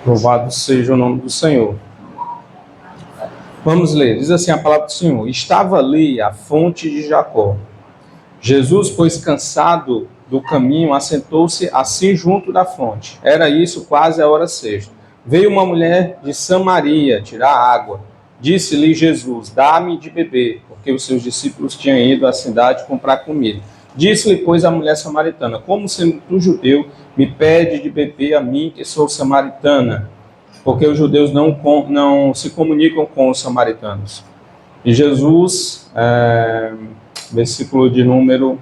Louvado seja o nome do Senhor. Vamos ler. Diz assim a palavra do Senhor. Estava ali a fonte de Jacó. Jesus, pois cansado do caminho, assentou-se assim junto da fonte. Era isso quase a hora sexta. Veio uma mulher de Samaria tirar água. Disse-lhe Jesus, dá-me de beber, porque os seus discípulos tinham ido à cidade comprar comida. Disse-lhe, pois, a mulher samaritana, como sendo tu judeu, me pede de beber a mim, que sou samaritana? Porque os judeus não se comunicam com os samaritanos. E Jesus, versículo de número...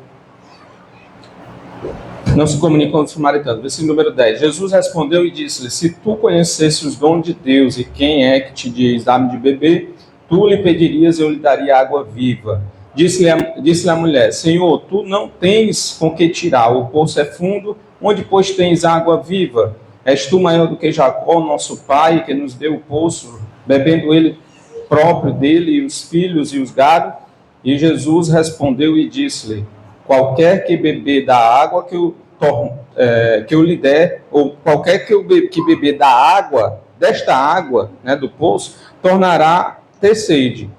Não se comunicam com os samaritanos. Versículo número 10. Jesus respondeu e disse-lhe, se tu conhecesse os dons de Deus e quem é que te diz, dá-me de beber, tu lhe pedirias e eu lhe daria água viva. Disse-lhe a mulher, Senhor, tu não tens com que tirar, o poço é fundo, onde pois tens água viva? És tu maior do que Jacó, nosso pai, que nos deu o poço, bebendo ele próprio dele, e os filhos e os gado? E Jesus respondeu e disse-lhe, qualquer que beber da água que eu lhe der, ou qualquer que beber da água, desta água, né, do poço, tornará ter sede.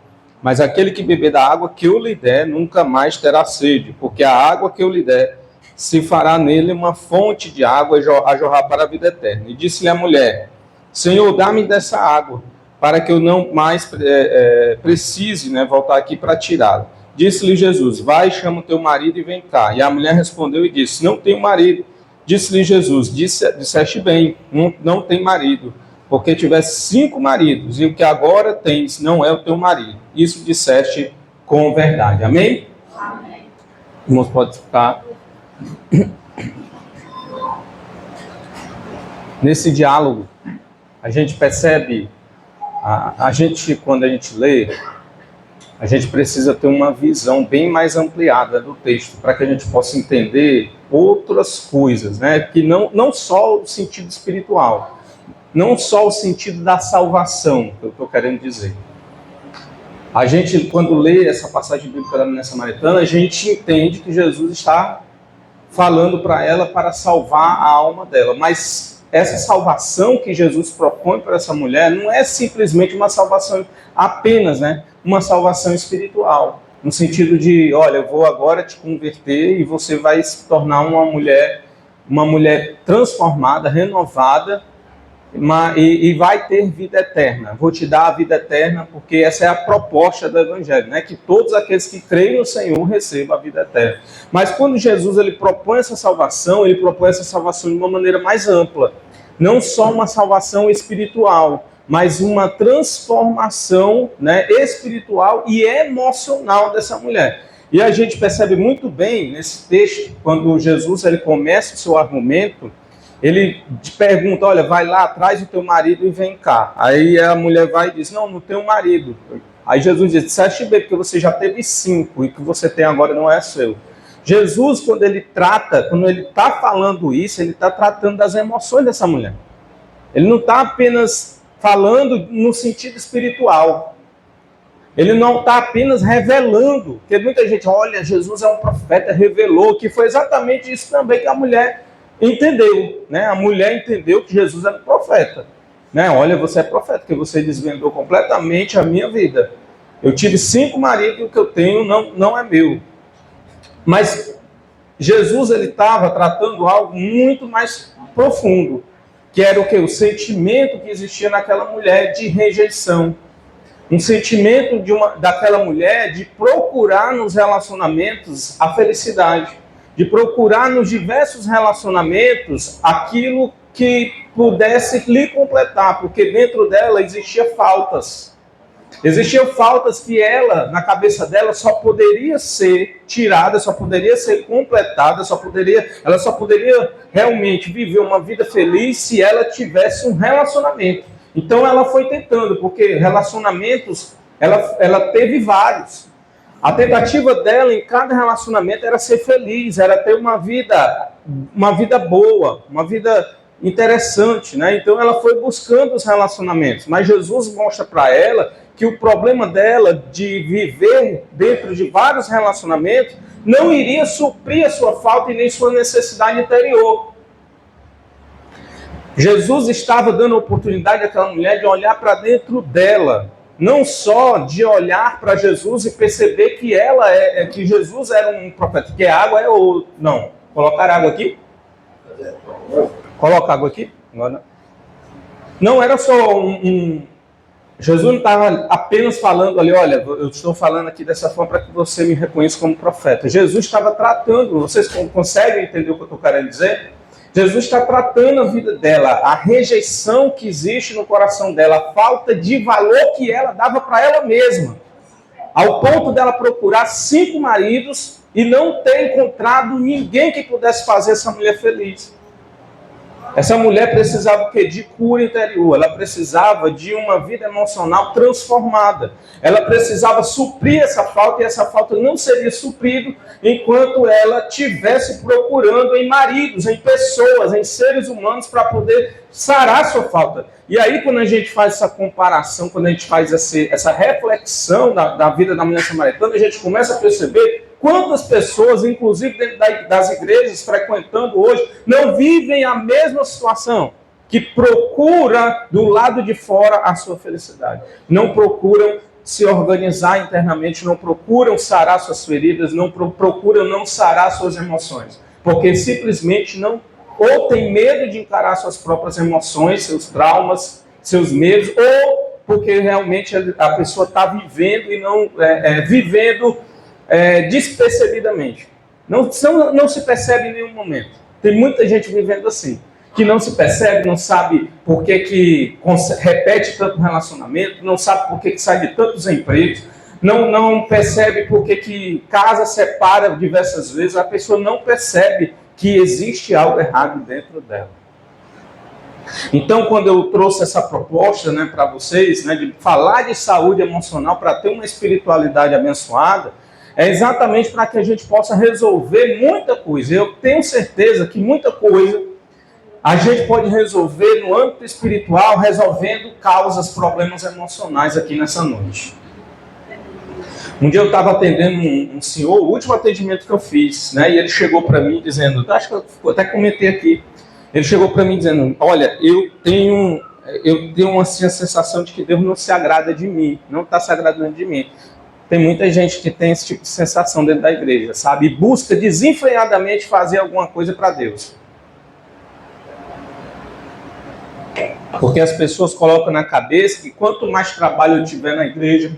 Mas aquele que beber da água que eu lhe der, nunca mais terá sede, porque a água que eu lhe der se fará nele uma fonte de água a jorrar para a vida eterna. E disse-lhe a mulher, Senhor, dá-me dessa água, para que eu não mais precise, né, voltar aqui para tirá-la. Disse-lhe Jesus, vai, chama o teu marido e vem cá. E a mulher respondeu e disse, não tenho marido. Disse-lhe Jesus, disseste bem, não tem marido, porque tivesse 5 maridos, e o que agora tens não é o teu marido. Isso disseste com verdade. Amém? Amém. Irmãos, pode ficar. Nesse diálogo, a gente percebe, quando a gente lê, a gente precisa ter uma visão bem mais ampliada do texto, para que a gente possa entender outras coisas, né? Que não só o sentido espiritual, não só o sentido da salvação, que eu estou querendo dizer. A gente, quando lê essa passagem bíblica da mulher samaritana, a gente entende que Jesus está falando para ela para salvar a alma dela, mas essa salvação que Jesus propõe para essa mulher não é simplesmente uma salvação apenas, né? Uma salvação espiritual, no sentido de, olha, eu vou agora te converter e você vai se tornar uma mulher transformada, renovada, e vai ter vida eterna. Vou te dar a vida eterna, porque essa é a proposta do Evangelho, né? Que todos aqueles que creem no Senhor recebam a vida eterna. Mas quando Jesus ele propõe essa salvação de uma maneira mais ampla. Não só uma salvação espiritual, mas uma transformação, né, espiritual e emocional dessa mulher. E a gente percebe muito bem nesse texto, quando Jesus ele começa o seu argumento, ele te pergunta, olha, vai lá, traz o teu marido e vem cá. Aí a mulher vai e diz, não tenho marido. Aí Jesus diz, disseste bem, porque você já teve 5 e o que você tem agora não é seu. Jesus, quando ele está falando isso, ele está tratando das emoções dessa mulher. Ele não está apenas falando no sentido espiritual. Ele não está apenas revelando, porque muita gente, olha, Jesus é um profeta, revelou, que foi exatamente isso também que a mulher entendeu, né? A mulher entendeu que Jesus era um profeta, né? Olha, você é profeta, porque você desvendou completamente a minha vida. Eu tive 5 maridos e o que eu tenho não é meu. Mas Jesus ele estava tratando algo muito mais profundo, que era o que? O sentimento que existia naquela mulher de rejeição. Um sentimento daquela mulher de procurar nos relacionamentos a felicidade, de procurar nos diversos relacionamentos aquilo que pudesse lhe completar, porque dentro dela existiam faltas. Existiam faltas que ela, na cabeça dela, só poderia ser tirada, só poderia ser completada, ela só poderia realmente viver uma vida feliz se ela tivesse um relacionamento. Então ela foi tentando, porque relacionamentos, ela teve vários. A tentativa dela em cada relacionamento era ser feliz, era ter uma vida boa, uma vida interessante, né? Então ela foi buscando os relacionamentos, mas Jesus mostra para ela que o problema dela de viver dentro de vários relacionamentos não iria suprir a sua falta e nem sua necessidade interior. Jesus estava dando a oportunidade àquela mulher de olhar para dentro dela, não só de olhar para Jesus e perceber que que Jesus era um profeta, que a água é ou não. Colocar água aqui? Coloca água aqui? Não era só Jesus não estava apenas falando ali, olha, eu estou falando aqui dessa forma para que você me reconheça como profeta. Jesus estava tratando, vocês conseguem entender o que eu estou querendo dizer? Jesus está tratando a vida dela, a rejeição que existe no coração dela, a falta de valor que ela dava para ela mesma, ao ponto dela procurar 5 maridos e não ter encontrado ninguém que pudesse fazer essa mulher feliz. Essa mulher precisava o quê? De cura interior. Ela precisava de uma vida emocional transformada. Ela precisava suprir essa falta, e essa falta não seria suprida enquanto ela estivesse procurando em maridos, em pessoas, em seres humanos para poder sarar sua falta. E aí, quando a gente faz essa comparação, quando a gente faz essa reflexão da vida da mulher samaritana, a gente começa a perceber quantas pessoas, inclusive dentro das igrejas, frequentando hoje, não vivem a mesma situação, que procura do lado de fora a sua felicidade. Não procuram se organizar internamente, não procuram sarar suas feridas, não procuram não sarar suas emoções, porque simplesmente não, ou tem medo de encarar suas próprias emoções, seus traumas, seus medos, ou porque realmente a pessoa está vivendo e não vivendo despercebidamente. Não se percebe em nenhum momento. Tem muita gente vivendo assim, que não se percebe, não sabe por que repete tanto relacionamento, não sabe por que sai de tantos empregos, não percebe por que casa separa diversas vezes. A pessoa não percebe que existe algo errado dentro dela. Então, quando eu trouxe essa proposta para vocês, de falar de saúde emocional para ter uma espiritualidade abençoada, é exatamente para que a gente possa resolver muita coisa. Eu tenho certeza que muita coisa a gente pode resolver no âmbito espiritual, resolvendo causas, problemas emocionais aqui nessa noite. Um dia eu estava atendendo um senhor, o último atendimento que eu fiz, e ele chegou para mim dizendo, acho que eu até comentei aqui, ele chegou para mim dizendo, olha, eu tenho assim, a sensação de que Deus não se agrada de mim, não está se agradando de mim. Tem muita gente que tem esse tipo de sensação dentro da igreja, sabe? E busca desenfreadamente fazer alguma coisa para Deus. Porque as pessoas colocam na cabeça que quanto mais trabalho eu tiver na igreja,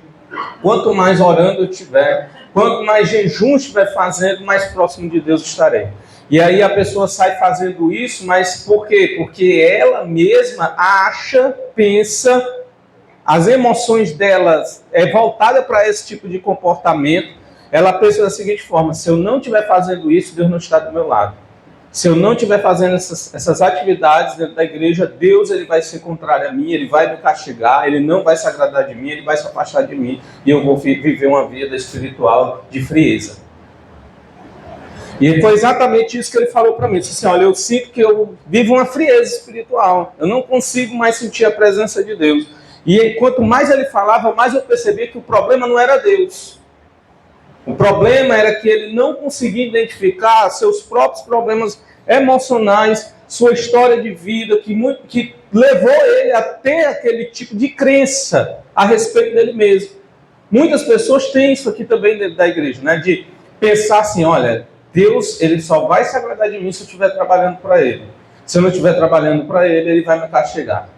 quanto mais orando eu tiver, quanto mais jejum eu estiver fazendo, mais próximo de Deus estarei. E aí a pessoa sai fazendo isso, mas por quê? Porque ela mesma acha, pensa, as emoções delas voltada para esse tipo de comportamento, ela pensa da seguinte forma, se eu não estiver fazendo isso, Deus não está do meu lado. Se eu não estiver fazendo essas atividades dentro da igreja, Deus ele vai ser contrário a mim, ele vai me castigar, ele não vai se agradar de mim, ele vai se afastar de mim, e eu vou viver uma vida espiritual de frieza. E foi exatamente isso que ele falou para mim. Ele disse assim, olha, eu sinto que eu vivo uma frieza espiritual, eu não consigo mais sentir a presença de Deus. E quanto mais ele falava, mais eu percebia que o problema não era Deus. O problema era que ele não conseguia identificar seus próprios problemas emocionais, sua história de vida, que levou ele a ter aquele tipo de crença a respeito dele mesmo. Muitas pessoas têm isso aqui também dentro da igreja, de pensar assim, olha, Deus ele só vai se agradar de mim se eu estiver trabalhando para Ele. Se eu não estiver trabalhando para Ele, Ele vai me castigar.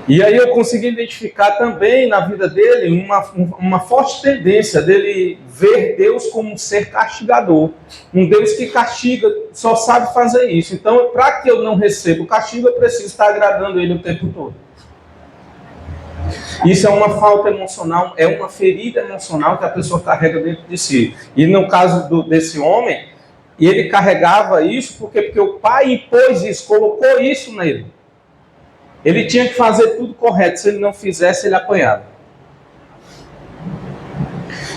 E aí eu consegui identificar também na vida dele uma forte tendência dele ver Deus como um ser castigador. Um Deus que castiga, só sabe fazer isso. Então, para que eu não receba o castigo, eu preciso estar agradando Ele o tempo todo. Isso é uma falta emocional, é uma ferida emocional que a pessoa carrega dentro de si. E no caso desse homem, ele carregava isso porque o pai impôs isso, colocou isso nele. Ele tinha que fazer tudo correto, se ele não fizesse, ele apanhava.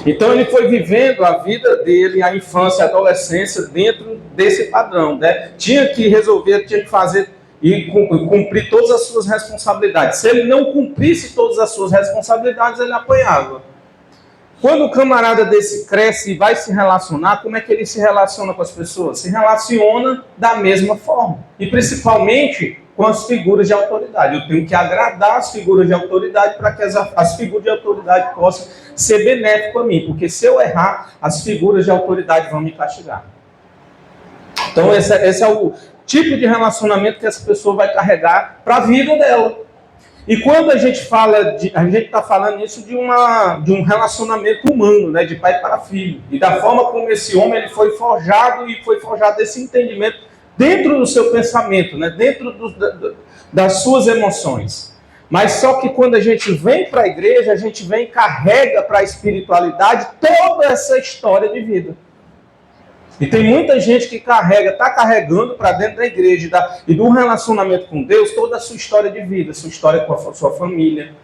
Então ele foi vivendo a vida dele, a infância, a adolescência, dentro desse padrão. Tinha que resolver, tinha que fazer e cumprir todas as suas responsabilidades. Se ele não cumprisse todas as suas responsabilidades, ele apanhava. Quando o camarada desse cresce e vai se relacionar, como é que ele se relaciona com as pessoas? Se relaciona da mesma forma. E principalmente com as figuras de autoridade. Eu tenho que agradar as figuras de autoridade para que as figuras de autoridade possam ser benéficas a mim. Porque se eu errar, as figuras de autoridade vão me castigar. Então esse é o tipo de relacionamento que essa pessoa vai carregar para a vida dela. E quando a gente fala, a gente está falando isso de um relacionamento humano, né, de pai para filho. E da forma como esse homem ele foi forjado esse entendimento dentro do seu pensamento, né, dentro das suas emoções. Mas só que quando a gente vem para a igreja, a gente vem e carrega para a espiritualidade toda essa história de vida. E tem muita gente que está carregando para dentro da igreja e do relacionamento com Deus toda a sua história de vida, sua história com a sua família.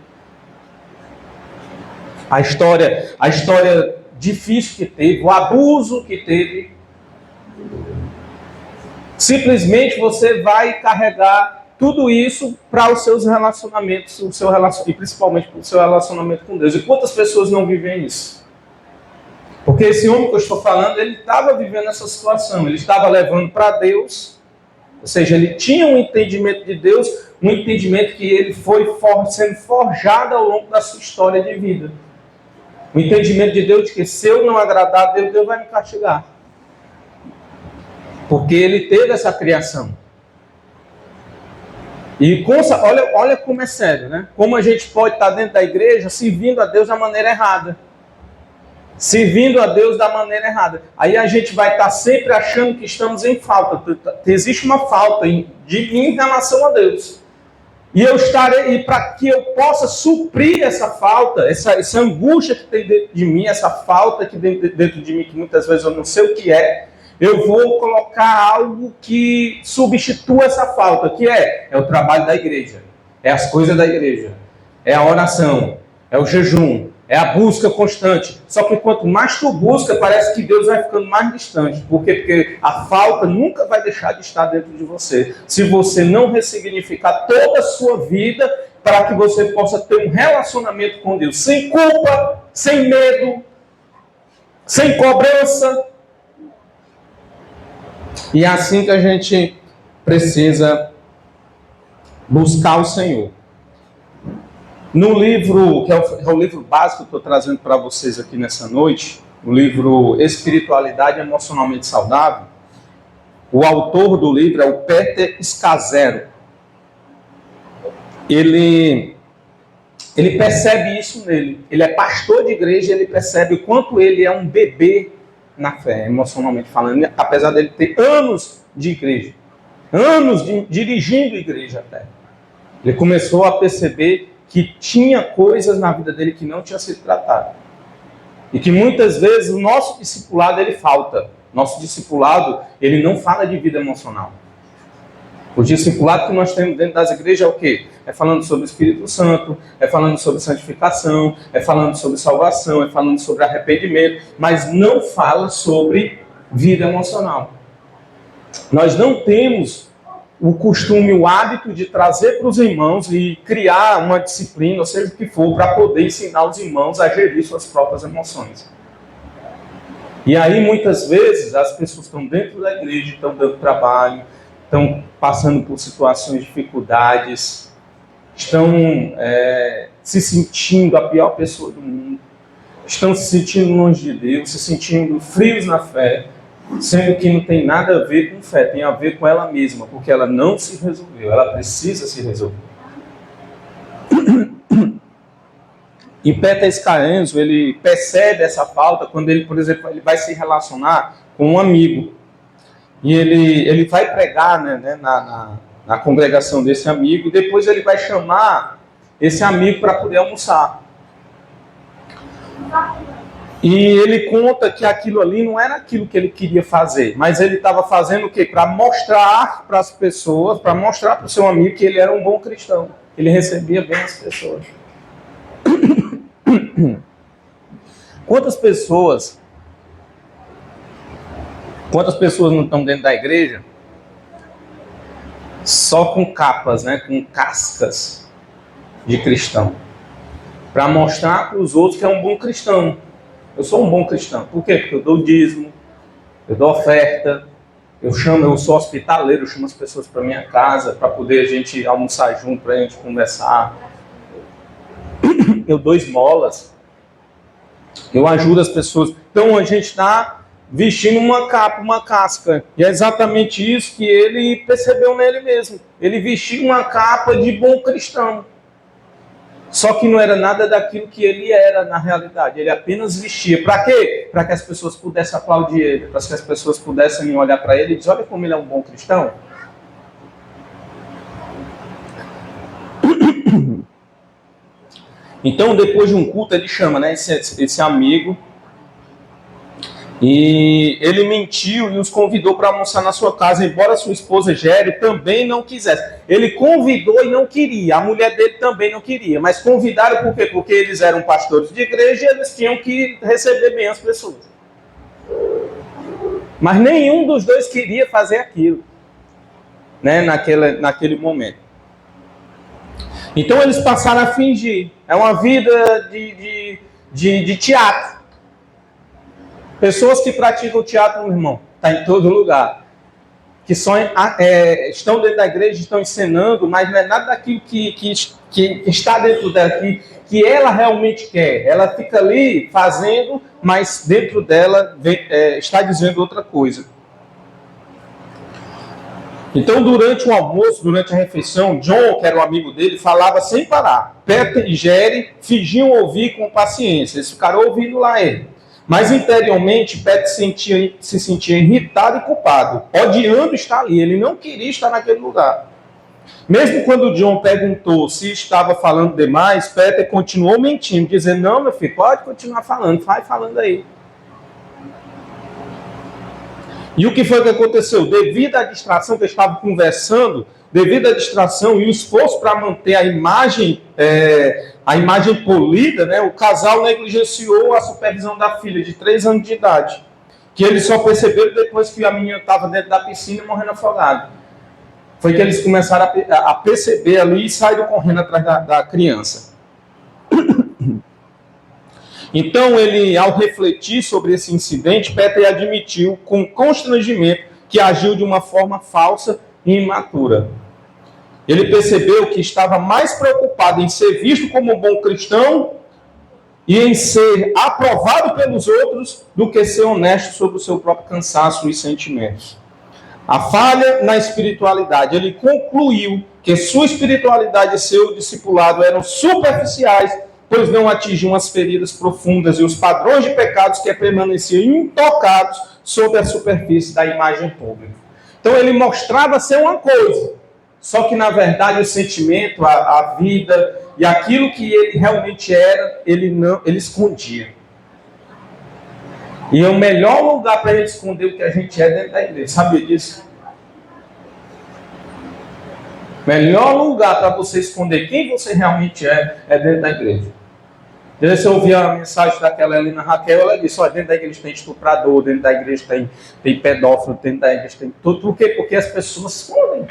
A história difícil que teve, o abuso que teve. Simplesmente você vai carregar tudo isso para os seus relacionamentos, e principalmente para o seu relacionamento com Deus. E quantas pessoas não vivem isso? Porque esse homem que eu estou falando, ele estava vivendo essa situação. Ele estava levando para Deus, ou seja, ele tinha um entendimento de Deus, um entendimento que ele foi sendo forjado ao longo da sua história de vida. O entendimento de Deus de que se eu não agradar a Deus, Deus vai me castigar. Porque ele teve essa criação. E olha como é sério, né? Como a gente pode estar dentro da igreja servindo a Deus da maneira errada. Servindo a Deus da maneira errada. Aí a gente vai estar sempre achando que estamos em falta. Existe uma falta de mim em relação a Deus. E para que eu possa suprir essa falta, essa angústia que tem dentro de mim, essa falta que tem dentro de mim, que muitas vezes eu não sei o que é, eu vou colocar algo que substitua essa falta, que é o trabalho da igreja, é as coisas da igreja, é a oração, é o jejum, é a busca constante. Só que quanto mais tu busca, parece que Deus vai ficando mais distante. Por quê? Porque a falta nunca vai deixar de estar dentro de você. Se você não ressignificar toda a sua vida para que você possa ter um relacionamento com Deus sem culpa, sem medo, sem cobrança. E é assim que a gente precisa buscar o Senhor. No livro, que é o livro básico que eu estou trazendo para vocês aqui nessa noite, o livro Espiritualidade Emocionalmente Saudável, o autor do livro é o Peter Scazzero. Ele percebe isso nele. Ele é pastor de igreja, ele percebe o quanto ele é um bebê na fé, emocionalmente falando, apesar dele ter anos de igreja, anos dirigindo igreja até. Ele começou a perceber que tinha coisas na vida dele que não tinha sido tratado. E que muitas vezes o nosso discipulado ele falta. Nosso discipulado, ele não fala de vida emocional. O discipulado que nós temos dentro das igrejas é o quê? É falando sobre o Espírito Santo, é falando sobre santificação, é falando sobre salvação, é falando sobre arrependimento, mas não fala sobre vida emocional. Nós não temos o costume, o hábito de trazer para os irmãos e criar uma disciplina, ou seja o que for, para poder ensinar os irmãos a gerir suas próprias emoções. E aí, muitas vezes, as pessoas estão dentro da igreja, estão dando trabalho, estão passando por situações, dificuldades, estão se sentindo a pior pessoa do mundo, estão se sentindo longe de Deus, se sentindo frios na fé, sendo que não tem nada a ver com fé, tem a ver com ela mesma, porque ela não se resolveu, ela precisa se resolver. E Peter Scazzero, ele percebe essa falta quando ele, por exemplo, ele vai se relacionar com um amigo. E ele vai pregar, né, na congregação desse amigo, e depois ele vai chamar esse amigo para poder almoçar. E ele conta que aquilo ali não era aquilo que ele queria fazer, mas ele estava fazendo o quê? Para mostrar para as pessoas, para mostrar para o seu amigo que ele era um bom cristão. Ele recebia bem as pessoas. Quantas pessoas não estão dentro da igreja só com capas, né, com cascas de cristão, para mostrar para os outros que é um bom cristão, Eu sou um bom cristão. Por quê? Porque eu dou dízimo, eu dou oferta, eu sou hospitaleiro, eu chamo as pessoas para minha casa, para poder a gente almoçar junto, para a gente conversar. Eu dou esmolas, eu ajudo as pessoas. Então a gente está vestindo uma capa, uma casca. E é exatamente isso que ele percebeu nele mesmo. Ele vestiu uma capa de bom cristão. Só que não era nada daquilo que ele era na realidade. Ele apenas vestia. Para quê? Para que as pessoas pudessem aplaudir ele. Para que as pessoas pudessem olhar para ele e dizer, olha como ele é um bom cristão. Então, depois de um culto, ele chama, né, esse amigo. E ele mentiu e os convidou para almoçar na sua casa, embora sua esposa Gere também não quisesse. Ele convidou e não queria, a mulher dele também não queria, mas convidaram por quê? Porque eles eram pastores de igreja e eles tinham que receber bem as pessoas. Mas nenhum dos dois queria fazer aquilo, né, naquele momento. Então eles passaram a fingir. É uma vida de teatro. Pessoas que praticam teatro, meu irmão, está em todo lugar. Que só estão dentro da igreja, estão encenando, mas não é nada daquilo que está dentro dela, que ela realmente quer. Ela fica ali fazendo, mas dentro dela está dizendo outra coisa. Então, durante o almoço, durante a refeição, John, que era o amigo dele, falava sem parar. Peter e Gere fingiam ouvir com paciência. Eles ficaram ouvindo lá ele. Mas interiormente, Peter se sentia irritado e culpado, odiando estar ali. Ele não queria estar naquele lugar. Mesmo quando John perguntou se estava falando demais, Peter continuou mentindo, dizendo, não, meu filho, pode continuar falando, vai falando aí. E o que foi que aconteceu? Devido à distração que eu estava conversando, devido à distração e o esforço para manter a imagem polida, né, o casal negligenciou a supervisão da filha de 3 anos de idade, que eles só perceberam depois que a menina estava dentro da piscina morrendo afogada. Foi que eles começaram a perceber ali e saíram correndo atrás da criança. Então, ele, ao refletir sobre esse incidente, Peter admitiu com constrangimento que agiu de uma forma falsa e imatura. Ele percebeu que estava mais preocupado em ser visto como um bom cristão e em ser aprovado pelos outros do que ser honesto sobre o seu próprio cansaço e sentimentos. A falha na espiritualidade. Ele concluiu que sua espiritualidade e seu discipulado eram superficiais, pois não atingiam as feridas profundas e os padrões de pecados que permaneciam intocados sob a superfície da imagem pública. Então ele mostrava ser uma coisa, só que na verdade o sentimento, a vida e aquilo que ele realmente era, ele escondia. E o melhor lugar para ele esconder o que a gente é dentro da igreja, sabia disso? Melhor lugar para você esconder quem você realmente é dentro da igreja. Você ouviu a mensagem daquela Helena Raquel, ela disse, dentro da igreja tem estuprador, dentro da igreja tem pedófilo, dentro da igreja tem tudo. Por quê? Porque as pessoas escondem.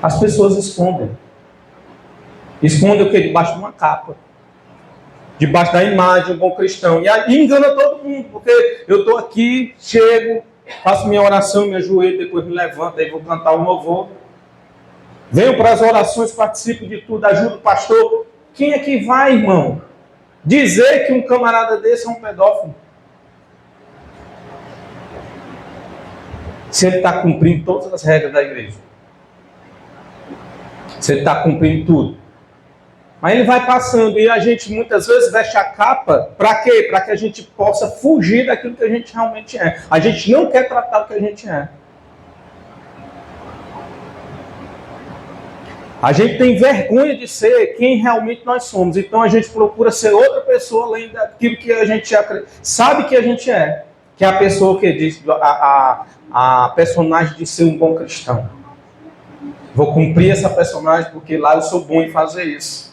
As pessoas escondem. Escondem o quê? Debaixo de uma capa. Debaixo da imagem, um bom cristão. E aí engana todo mundo, porque eu estou aqui, chego, faço minha oração, me ajoelho, depois me levanto, aí vou cantar o louvor. Venho para as orações, participo de tudo, ajudo o pastor. Quem é que vai, irmão, dizer que um camarada desse é um pedófilo? Se ele está cumprindo todas as regras da igreja. Se ele está cumprindo tudo. Mas ele vai passando e a gente muitas vezes veste a capa para quê? Para que a gente possa fugir daquilo que a gente realmente é. A gente não quer tratar o que a gente é. A gente tem vergonha de ser quem realmente nós somos. Então a gente procura ser outra pessoa além daquilo que a gente sabe que a gente é. Que é a pessoa que diz, a personagem de ser um bom cristão. Vou cumprir essa personagem porque lá eu sou bom em fazer isso.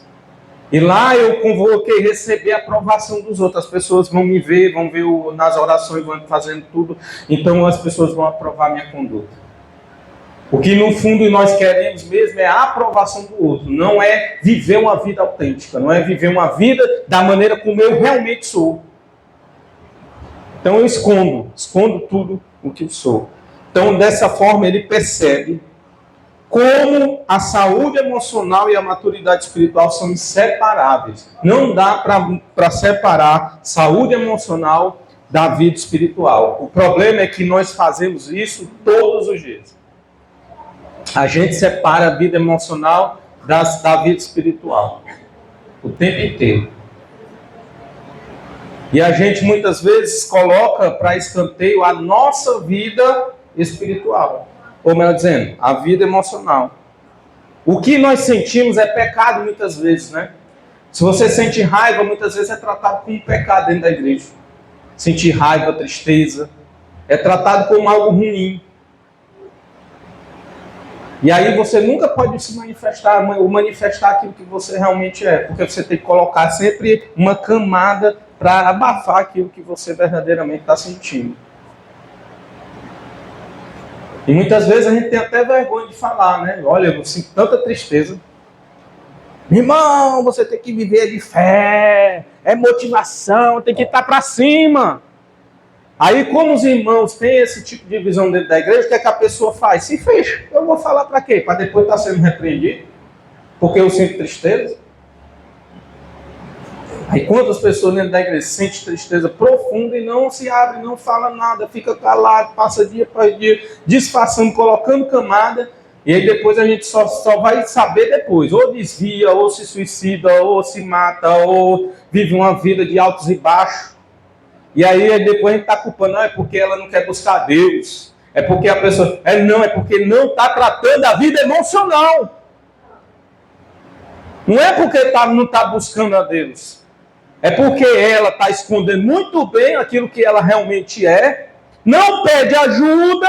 E lá eu convoquei receber a aprovação dos outros. As pessoas vão me ver, vão ver nas orações, vão fazendo tudo. Então as pessoas vão aprovar a minha conduta. O que no fundo nós queremos mesmo é a aprovação do outro, não é viver uma vida autêntica, não é viver uma vida da maneira como eu realmente sou. Então eu escondo tudo o que eu sou. Então dessa forma ele percebe como a saúde emocional e a maturidade espiritual são inseparáveis. Não dá para separar saúde emocional da vida espiritual. O problema é que nós fazemos isso todos os dias. A gente separa a vida emocional da vida espiritual. O tempo inteiro. E a gente muitas vezes coloca para escanteio a nossa vida espiritual. Ou melhor dizendo, a vida emocional. O que nós sentimos é pecado muitas vezes, né? Se você sente raiva, muitas vezes é tratado como pecado dentro da igreja. Sentir raiva, tristeza, é tratado como algo ruim. E aí você nunca pode se manifestar, ou manifestar aquilo que você realmente é, porque você tem que colocar sempre uma camada para abafar aquilo que você verdadeiramente está sentindo. E muitas vezes a gente tem até vergonha de falar, né? Olha, eu sinto tanta tristeza. Irmão, você tem que viver de fé, é motivação, tem que estar para cima. Aí, como os irmãos têm esse tipo de visão dentro da igreja, o que é que a pessoa faz? Se fecha. Eu vou falar para quê? Para depois estar sendo repreendido? Porque eu sinto tristeza? Aí quantas pessoas dentro da igreja sentem tristeza profunda e não se abre, não fala nada, fica calado, passa dia após dia, disfarçando, colocando camada, e aí depois a gente só vai saber depois. Ou desvia, ou se suicida, ou se mata, ou vive uma vida de altos e baixos. E aí depois a gente está culpando, não, é porque ela não quer buscar Deus. É porque a pessoa... é porque não está tratando a vida emocional. Não é porque não está buscando a Deus. É porque ela está escondendo muito bem aquilo que ela realmente é. Não pede ajuda.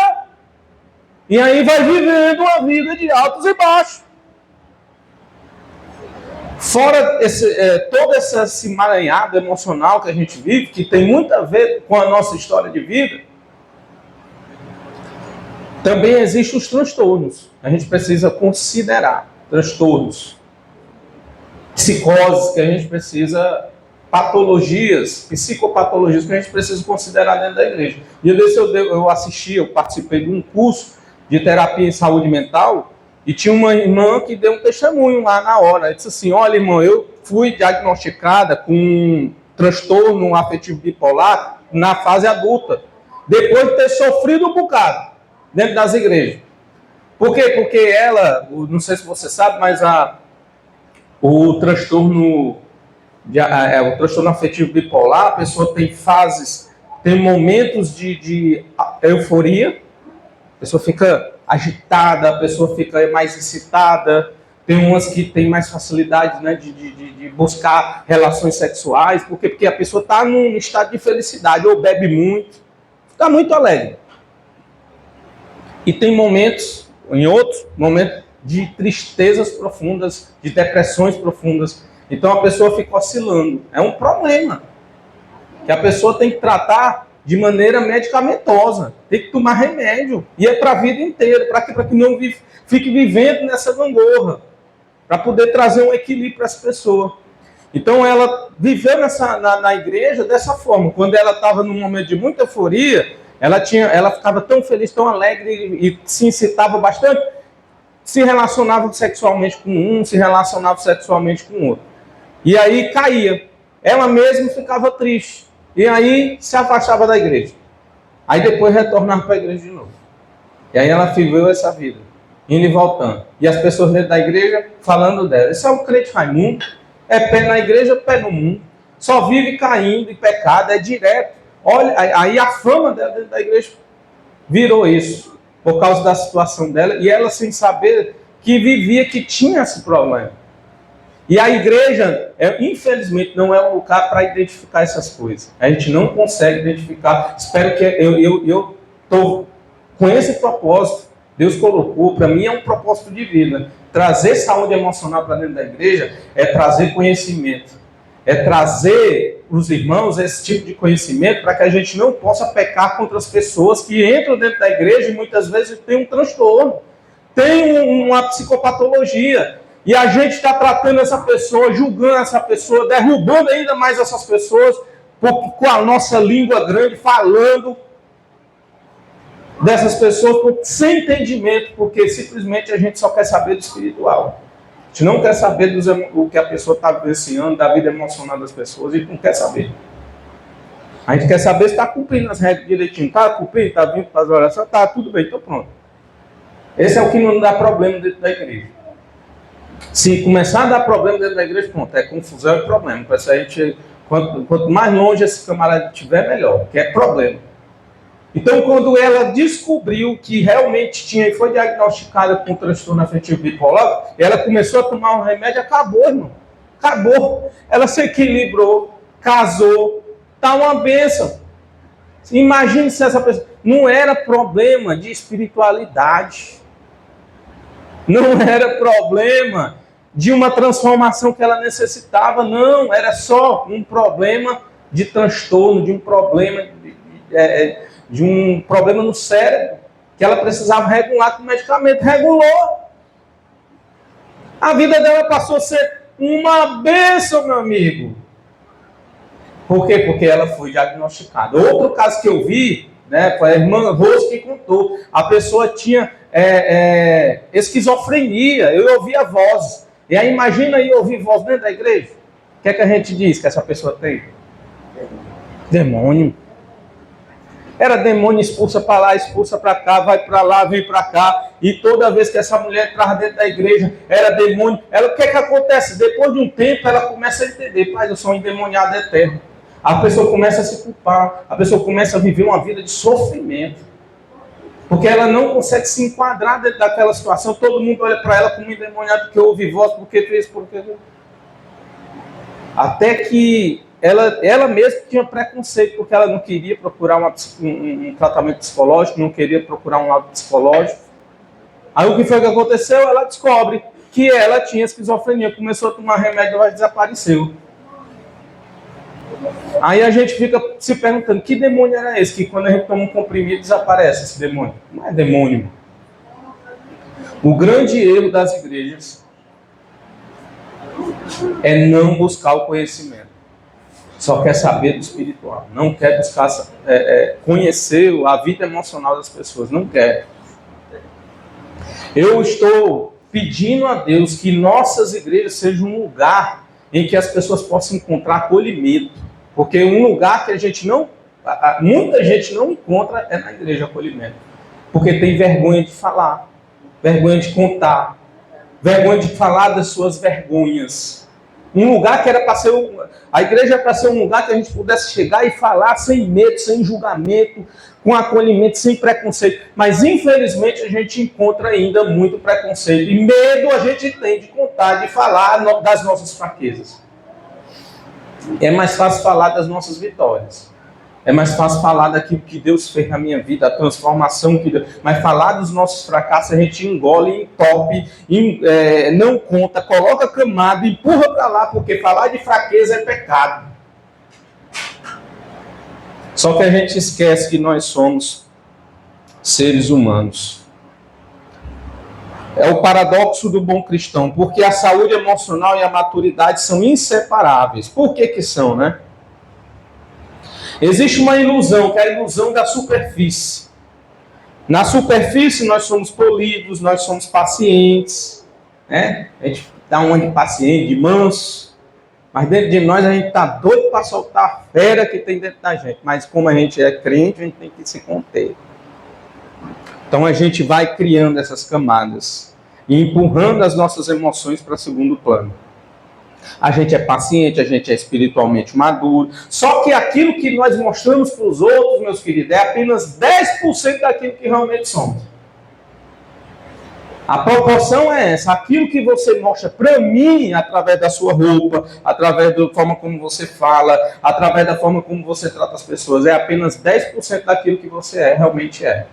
E aí vai vivendo uma vida de altos e baixos. Fora todo esse emaranhado emocional que a gente vive, que tem muito a ver com a nossa história de vida, também existem os transtornos. A gente precisa considerar transtornos, psicoses que a gente precisa, patologias, psicopatologias que a gente precisa considerar dentro da igreja. E eu participei de um curso de terapia em saúde mental, e tinha uma irmã que deu um testemunho lá na hora. Ela disse assim, olha irmão, eu fui diagnosticada com um transtorno afetivo bipolar na fase adulta, depois de ter sofrido um bocado dentro das igrejas. Por quê? Porque ela, não sei se você sabe, mas o transtorno afetivo bipolar, a pessoa tem fases, tem momentos de euforia, a pessoa fica agitada, a pessoa fica mais excitada, tem umas que tem mais facilidade, né, de buscar relações sexuais, porque a pessoa está num estado de felicidade, ou bebe muito, está muito alegre. E tem momentos, em outros momentos, de tristezas profundas, de depressões profundas. Então a pessoa fica oscilando. É um problema que a pessoa tem que tratar de maneira medicamentosa, tem que tomar remédio, e é para a vida inteira, para que não fique vivendo nessa gangorra, para poder trazer um equilíbrio para essa pessoa. Então ela viveu na igreja dessa forma. Quando ela estava num momento de muita euforia, ela ficava tão feliz, tão alegre, e se incitava bastante, se relacionava sexualmente com um, se relacionava sexualmente com o outro. E aí caía. Ela mesma ficava triste. E aí se afastava da igreja. Aí depois retornava para a igreja de novo. E aí ela viveu essa vida, indo e voltando. E as pessoas dentro da igreja falando dela. Esse é um crente Raimundo, é pé na igreja, pé no mundo. Só vive caindo em pecado, é direto. Olha, aí a fama dela dentro da igreja virou isso, por causa da situação dela. E ela sem saber que vivia, que tinha esse problema. E a igreja, infelizmente, não é um lugar para identificar essas coisas. A gente não consegue identificar. Espero que eu estou com esse propósito. Deus colocou, para mim é um propósito de vida. Trazer saúde emocional para dentro da igreja é trazer conhecimento. É trazer para os irmãos esse tipo de conhecimento para que a gente não possa pecar contra as pessoas que entram dentro da igreja e muitas vezes têm um transtorno. tem uma psicopatologia. E a gente está tratando essa pessoa, julgando essa pessoa, derrubando ainda mais essas pessoas, com a nossa língua grande, falando dessas pessoas sem entendimento, porque simplesmente a gente só quer saber do espiritual. A gente não quer saber do que a pessoa está vivenciando, da vida emocional das pessoas, a gente não quer saber. A gente quer saber se está cumprindo as regras direitinho. Está cumprindo, está vindo para as orações, está tudo bem, então pronto. Esse é o que não dá problema dentro da igreja. Se começar a dar problema dentro da igreja, pronto, é confusão e problema. Porque a gente, quanto mais longe esse camarada estiver, melhor, que é problema. Então, quando ela descobriu que realmente tinha e foi diagnosticada com transtorno afetivo bipolar, ela começou a tomar um remédio, acabou, irmão. Acabou. Ela se equilibrou, casou, está uma bênção. Imagine se essa pessoa... Não era problema de espiritualidade. Não era problema de uma transformação que ela necessitava, não. Era só um problema de transtorno, de um problema no cérebro, que ela precisava regular com medicamento. Regulou. A vida dela passou a ser uma bênção, meu amigo. Por quê? Porque ela foi diagnosticada. Outro caso que eu vi, né, foi a irmã Rose que contou. A pessoa tinha esquizofrenia. Eu ouvia vozes. E aí imagina aí ouvir voz dentro da igreja. O que é que a gente diz que essa pessoa tem? Demônio. Era demônio, expulsa para lá, expulsa para cá, vai para lá, vem para cá. E toda vez que essa mulher entrava dentro da igreja, era demônio. O que é que acontece? Depois de um tempo, ela começa a entender. Pai, eu sou um endemoniado eterno. A pessoa começa a se culpar. A pessoa começa a viver uma vida de sofrimento. Porque ela não consegue se enquadrar dentro daquela situação. Todo mundo olha para ela como endemoniado, porque ouve voz, porque fez, porque... Até que ela mesma tinha preconceito, porque ela não queria procurar um tratamento psicológico, não queria procurar um lado psicológico. Aí o que foi que aconteceu? Ela descobre que ela tinha esquizofrenia, começou a tomar remédio e desapareceu. Aí a gente fica se perguntando, que demônio era esse? Que quando a gente toma um comprimido desaparece esse demônio. Não é demônio. O grande erro das igrejas é não buscar o conhecimento. Só quer saber do espiritual. Não quer buscar conhecer a vida emocional das pessoas. Não quer. Eu estou pedindo a Deus que nossas igrejas sejam um lugar em que as pessoas possam encontrar acolhimento. Porque um lugar que muita gente não encontra é na igreja acolhimento. Porque tem vergonha de falar, vergonha de contar, vergonha de falar das suas vergonhas. Um lugar que era para ser... A igreja era para ser um lugar que a gente pudesse chegar e falar sem medo, sem julgamento, com acolhimento, sem preconceito. Mas, infelizmente, a gente encontra ainda muito preconceito. E medo a gente tem de contar, de falar das nossas fraquezas. É mais fácil falar das nossas vitórias. É mais fácil falar daquilo que Deus fez na minha vida, a transformação que Deus... Mas falar dos nossos fracassos a gente engole, entope, não conta, coloca camada, empurra para lá, porque falar de fraqueza é pecado. Só que a gente esquece que nós somos seres humanos. É o paradoxo do bom cristão, porque a saúde emocional e a maturidade são inseparáveis. Por que são, né? Existe uma ilusão, que é a ilusão da superfície. Na superfície nós somos polidos, nós somos pacientes, né? A gente dá uma de paciente, de manso, mas dentro de nós a gente está doido para soltar a fera que tem dentro da gente. Mas como a gente é crente, a gente tem que se conter. Então a gente vai criando essas camadas e empurrando as nossas emoções para segundo plano. A gente é paciente, a gente é espiritualmente maduro. Só que aquilo que nós mostramos para os outros, meus queridos, é apenas 10% daquilo que realmente somos. A proporção é essa. Aquilo que você mostra para mim, através da sua roupa, através da forma como você fala, através da forma como você trata as pessoas, é apenas 10% daquilo que você realmente é.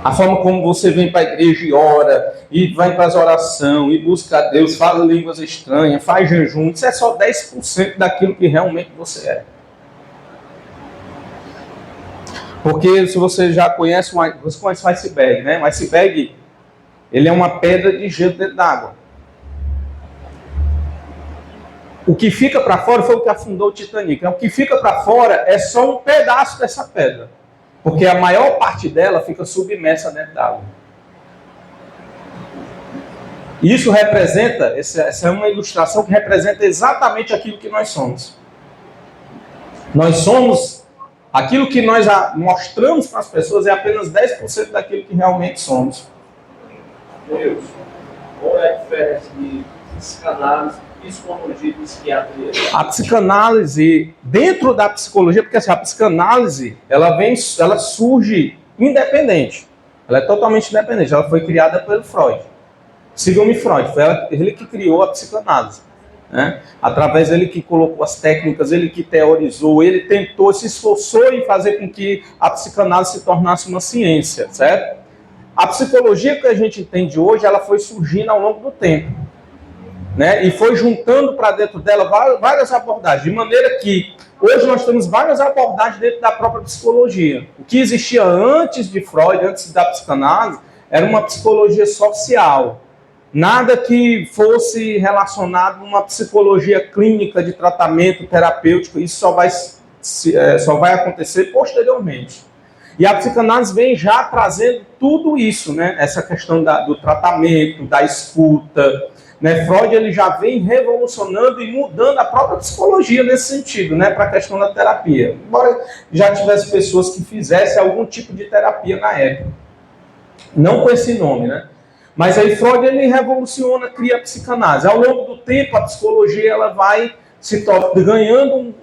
A forma como você vem para a igreja e ora, e vai para as orações, e busca a Deus, fala línguas estranhas, faz jejum, isso é só 10% daquilo que realmente você é. Porque se você já conhece, você conhece o iceberg, né? O iceberg, ele é uma pedra de gelo dentro d'água. O que fica para fora foi o que afundou o Titanic. O que fica para fora é só um pedaço dessa pedra. Porque a maior parte dela fica submersa dentro d'água. Isso representa, essa é uma ilustração que representa exatamente aquilo que nós somos. Nós somos, aquilo que nós mostramos para as pessoas é apenas 10% daquilo que realmente somos. Deus, qual é a diferença de psicanálise, psicologia e psiquiatria? A psicanálise, dentro da psicologia, porque assim, a psicanálise, ela surge independente. Ela é totalmente independente. Ela foi criada pelo Freud. Sigmund Freud, foi ele que criou a psicanálise. Né? Através dele que colocou as técnicas, ele que teorizou, ele tentou, se esforçou em fazer com que a psicanálise se tornasse uma ciência, certo? A psicologia que a gente entende hoje, ela foi surgindo ao longo do tempo, né? E foi juntando para dentro dela várias abordagens, de maneira que hoje nós temos várias abordagens dentro da própria psicologia. O que existia antes de Freud, antes da psicanálise, era uma psicologia social. Nada que fosse relacionado a uma psicologia clínica de tratamento terapêutico, isso só vai acontecer posteriormente. E a psicanálise vem já trazendo tudo isso, né? Essa questão do tratamento, da escuta. Né? Freud ele já vem revolucionando e mudando a própria psicologia nesse sentido, né? Para a questão da terapia. Embora já tivesse pessoas que fizessem algum tipo de terapia na época. Não com esse nome, né? Mas aí Freud ele revoluciona, cria a psicanálise. Ao longo do tempo, a psicologia ela vai ganhando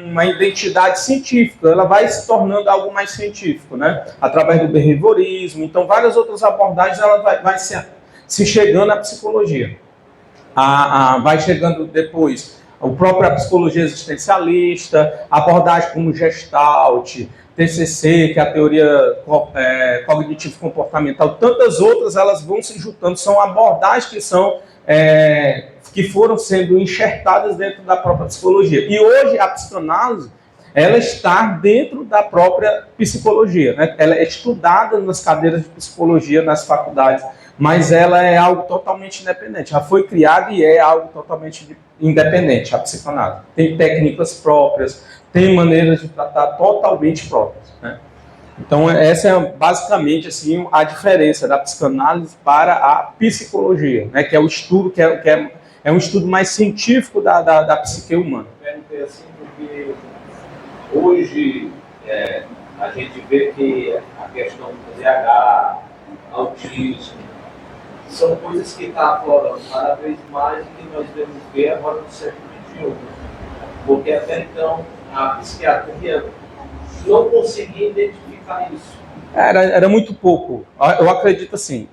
uma identidade científica, ela vai se tornando algo mais científico, né? Através do behaviorismo, então várias outras abordagens ela vai se chegando à psicologia. Vai chegando depois a própria psicologia existencialista, abordagem como Gestalt, TCC, que é a teoria cognitivo-comportamental, tantas outras elas vão se juntando, são abordagens que foram sendo enxertadas dentro da própria psicologia. E hoje a psicanálise ela está dentro da própria psicologia, né? Ela é estudada nas cadeiras de psicologia nas faculdades, mas ela é algo totalmente independente. Ela foi criada e é algo totalmente independente, a psicanálise. Tem técnicas próprias, tem maneiras de tratar totalmente próprias, né? Então, essa é basicamente assim, a diferença da psicanálise para a psicologia, né? Que é o estudo, que é um estudo mais científico da psique humana. Eu perguntei assim porque hoje a gente vê que a questão do TDAH, autismo, são coisas que estão aflorando cada vez mais e que nós devemos ver agora no século XXI. Porque até então a psiquiatria não conseguia identificar isso. Era muito pouco. Eu acredito assim.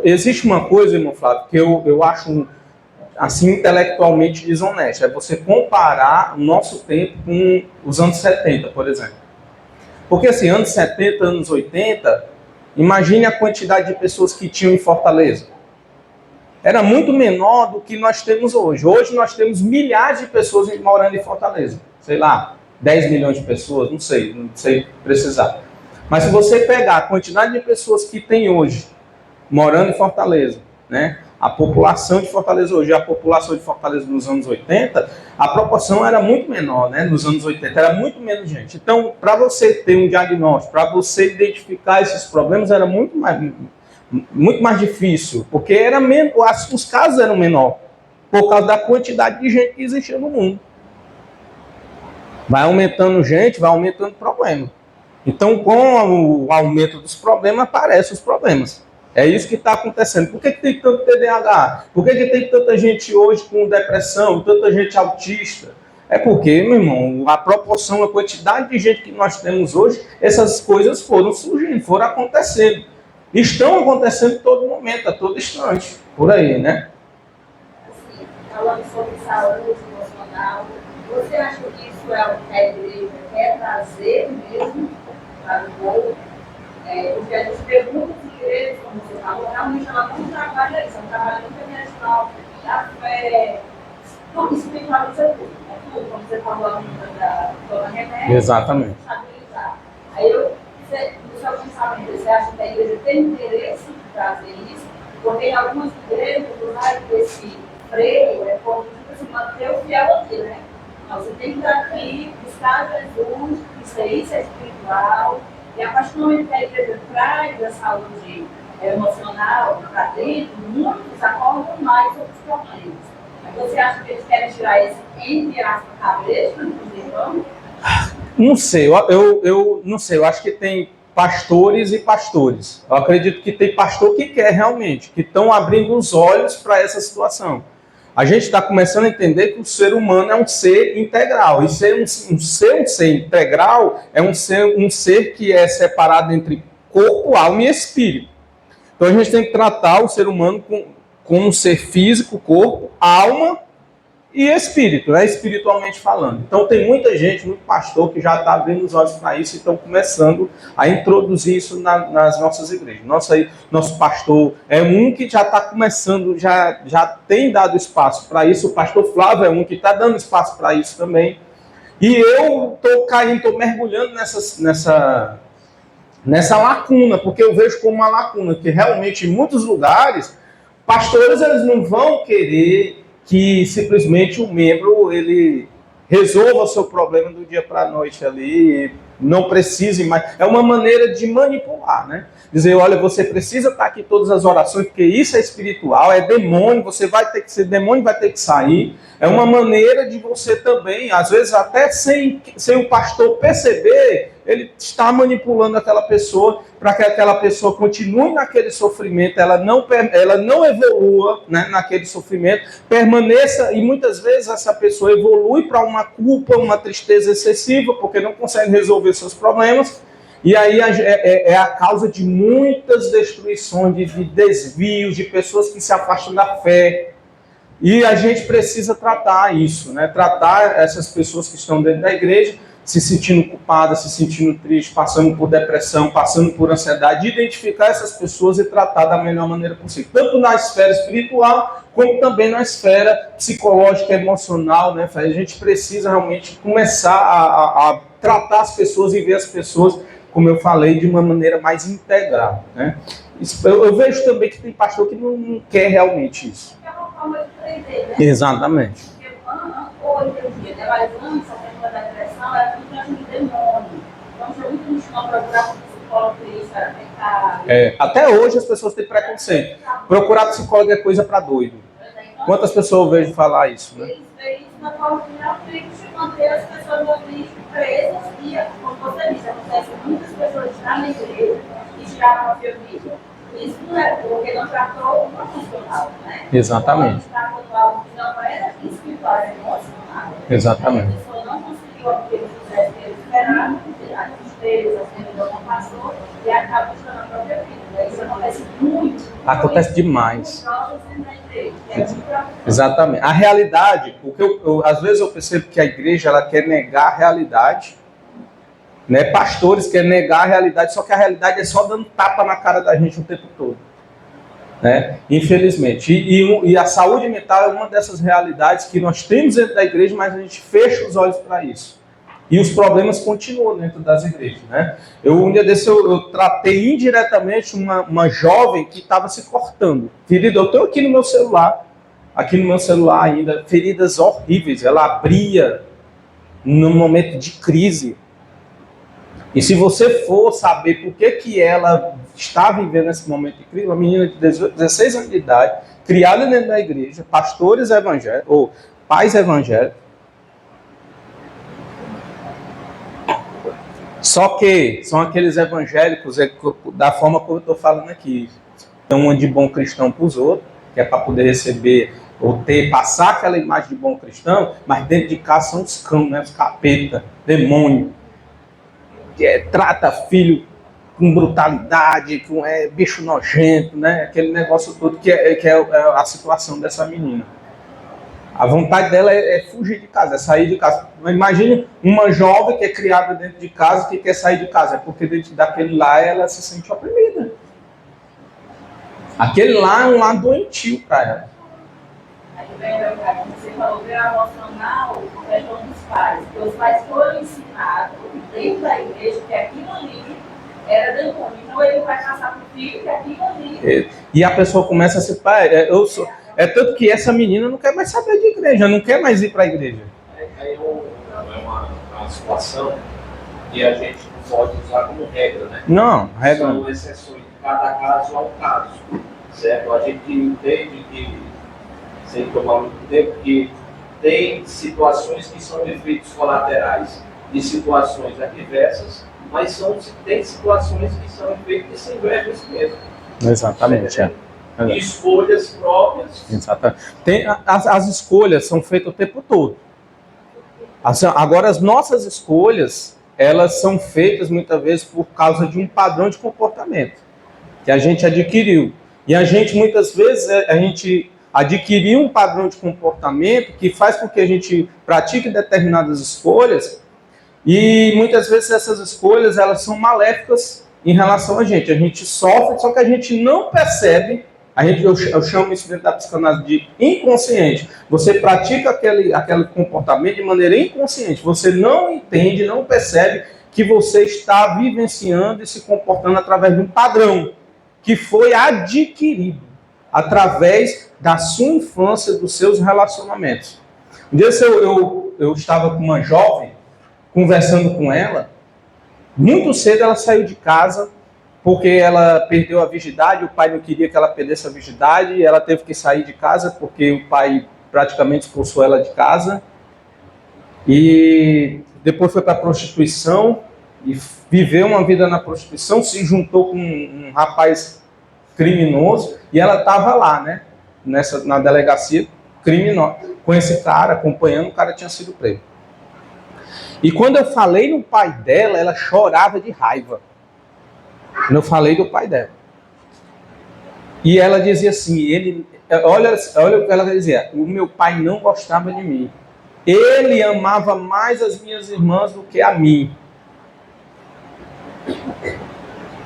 Existe uma coisa, irmão Flávio, que eu acho assim intelectualmente desonesta. É você comparar o nosso tempo com os anos 70, por exemplo. Porque assim, anos 70, anos 80, imagine a quantidade de pessoas que tinham em Fortaleza. Era muito menor do que nós temos hoje. Hoje nós temos milhares de pessoas morando em Fortaleza. Sei lá, 10 milhões de pessoas, não sei precisar. Mas se você pegar a quantidade de pessoas que tem hoje morando em Fortaleza, né? A população de Fortaleza hoje e a população de Fortaleza nos anos 80, a proporção era muito menor, né? Nos anos 80 era muito menos gente. Então, para você ter um diagnóstico, para você identificar esses problemas, era muito mais difícil, porque os casos eram menores, por causa da quantidade de gente que existia no mundo. Vai aumentando gente, vai aumentando problema. Então, com o aumento dos problemas, aparecem os problemas. É isso que está acontecendo. Por que tem tanto TDAH? Por que tem tanta gente hoje com depressão, tanta gente autista? É porque, meu irmão, a proporção, a quantidade de gente que nós temos hoje, essas coisas foram surgindo, foram acontecendo. Estão acontecendo em todo momento, a todo instante, por aí, né? Falando sobre saúde emocional, você acha que isso é o que a igreja quer trazer mesmo para o povo? Porque a gente pergunta às igrejas, como você falou, realmente ela não trabalha isso, ela trabalha muito a questão da fé, tudo espiritualiza tudo, né? Tudo, como você falou, da dona René, exatamente. estabilizar. Aí no seu pensamento, você acha que a igreja tem interesse em trazer isso? Porque em algumas igrejas, por mais desse freio, é como se manter o fiel aqui, né? Não, você tem que estar aqui, buscar Jesus, isso é espiritual. E a partir do momento que a igreja traz a saúde emocional para dentro, muitos acordam mais sobre os problemas. Mas você acha que eles querem tirar esse entre aspas cabeça dos irmãos? Não sei, eu não sei, eu acho que tem pastores e pastores. Eu acredito que tem pastor que quer realmente, que estão abrindo os olhos para essa situação. A gente está começando a entender que o ser humano é um ser integral. E ser um ser integral é um ser que é separado entre corpo, alma e espírito. Então a gente tem que tratar o ser humano como um ser físico, corpo, alma e espírito, né? Espiritualmente falando. Então tem muita gente, muito pastor, que já está abrindo os olhos para isso e estão começando a introduzir isso nas nossas igrejas. Nosso pastor é um que já está começando, já tem dado espaço para isso. O pastor Flávio é um que está dando espaço para isso também. E eu estou caindo, estou mergulhando nessa lacuna, porque eu vejo como uma lacuna, que realmente em muitos lugares, pastores eles não vão querer que simplesmente o membro ele resolva o seu problema do dia para a noite ali, não precise mais. É uma maneira de manipular, né? Dizer, olha, você precisa estar aqui todas as orações, porque isso é espiritual, é demônio, você vai ter que ser demônio, vai ter que sair. É uma maneira de você também, às vezes até sem o pastor perceber, ele está manipulando aquela pessoa para que aquela pessoa continue naquele sofrimento, ela não evolua, né, naquele sofrimento, permaneça, e muitas vezes essa pessoa evolui para uma culpa, uma tristeza excessiva, porque não consegue resolver seus problemas, e aí é a causa de muitas destruições, de desvios, de pessoas que se afastam da fé. E a gente precisa tratar isso, né? Tratar essas pessoas que estão dentro da igreja, se sentindo culpadas, se sentindo tristes, passando por depressão, passando por ansiedade, identificar essas pessoas e tratar da melhor maneira possível. Tanto na esfera espiritual, como também na esfera psicológica, emocional, né? A gente precisa realmente começar a tratar as pessoas e ver as pessoas, como eu falei, de uma maneira mais integral, né? Eu vejo também que tem pastor que não quer realmente isso. É uma forma de aprender, né? Exatamente. Porque hoje em dia, mas antes, a questão da depressão era tudo diante do demônio. Então, se eu muito me chamar para procurar um psicólogo, isso era pecado. Até hoje as pessoas têm preconceito. Procurar psicólogo é coisa para doido. Quantas pessoas eu vejo falar isso, né? Eles veem isso na forma de realmente manter as pessoas presas e, como você disse, acontece que muitas pessoas estão na igreja e tiraram a vida. Isso não é porque não tratou o profissional, né? Exatamente. Tratou algo que não era espiritual, era emocional. Exatamente. A pessoa não conseguiu o que ele quisesse, que ele esperava, a tristeza, a servidão não passou e acaba buscando a própria vida. Isso acontece muito. Acontece demais. É Exatamente. A realidade, às vezes eu percebo que a igreja ela quer negar a realidade, né? Pastores querem negar a realidade, só que a realidade é só dando tapa na cara da gente o tempo todo, né? Infelizmente. E a saúde mental é uma dessas realidades que nós temos dentro da igreja, mas a gente fecha os olhos para isso. E os problemas continuam dentro das igrejas, né? Um dia desse eu tratei indiretamente uma jovem que estava se cortando. Ferida, eu estou aqui no meu celular ainda, feridas horríveis. Ela abria num momento de crise. E se você for saber por que ela está vivendo esse momento de crise, uma menina de 16 anos de idade, criada dentro da igreja, pastores evangélicos, ou pais evangélicos, só que são aqueles evangélicos, da forma como eu estou falando aqui, dão uma de bom cristão para os outros, que é para poder receber ou passar aquela imagem de bom cristão, mas dentro de casa são os cães, né? Os capeta, demônio, que trata filho com brutalidade, com bicho nojento, né? Aquele negócio todo que é a situação dessa menina. A vontade dela é fugir de casa, é sair de casa. Imagine uma jovem que é criada dentro de casa que quer sair de casa. É porque dentro daquele lá ela se sente oprimida. Aquele lá é um lar doentio para ela. Aí vem, você falou, ver emocional, questão dos pais. Porque os pais foram ensinados dentro da igreja que aquilo ali era demônio. Então ele vai passar para o filho que aquilo ali. E a pessoa começa a se... É tanto que essa menina não quer mais saber de igreja, não quer mais ir para a igreja. Aí é uma situação que a gente não pode usar como regra, né? Não, regra. São exceções, cada caso é um caso, certo? A gente entende que, sem tomar muito tempo, que tem situações que são efeitos colaterais de situações adversas, mas tem situações que são efeitos de silvestres mesmo. Exatamente, é. E escolhas próprias. Exatamente. As escolhas são feitas o tempo todo. Agora, as nossas escolhas, elas são feitas muitas vezes por causa de um padrão de comportamento que a gente adquiriu. E a gente, muitas vezes, a gente adquiriu um padrão de comportamento que faz com que a gente pratique determinadas escolhas e muitas vezes essas escolhas, elas são maléficas em relação a gente. A gente sofre, só que a gente não percebe. Eu chamo isso dentro da psicanálise de inconsciente. Você pratica aquele comportamento de maneira inconsciente. Você não entende, não percebe que você está vivenciando e se comportando através de um padrão que foi adquirido através da sua infância, dos seus relacionamentos. Um dia eu estava com uma jovem, conversando com ela. Muito cedo ela saiu de casa porque ela perdeu a virgindade, o pai não queria que ela perdesse a virgindade, e ela teve que sair de casa porque o pai praticamente expulsou ela de casa. E depois foi para a prostituição e viveu uma vida na prostituição, se juntou com um rapaz criminoso e ela estava lá, né, na delegacia criminosa, com esse cara, acompanhando, o cara tinha sido preso. E quando eu falei no pai dela, ela chorava de raiva. Quando eu falei do pai dela. E ela dizia assim, olha o que ela dizia, o meu pai não gostava de mim. Ele amava mais as minhas irmãs do que a mim.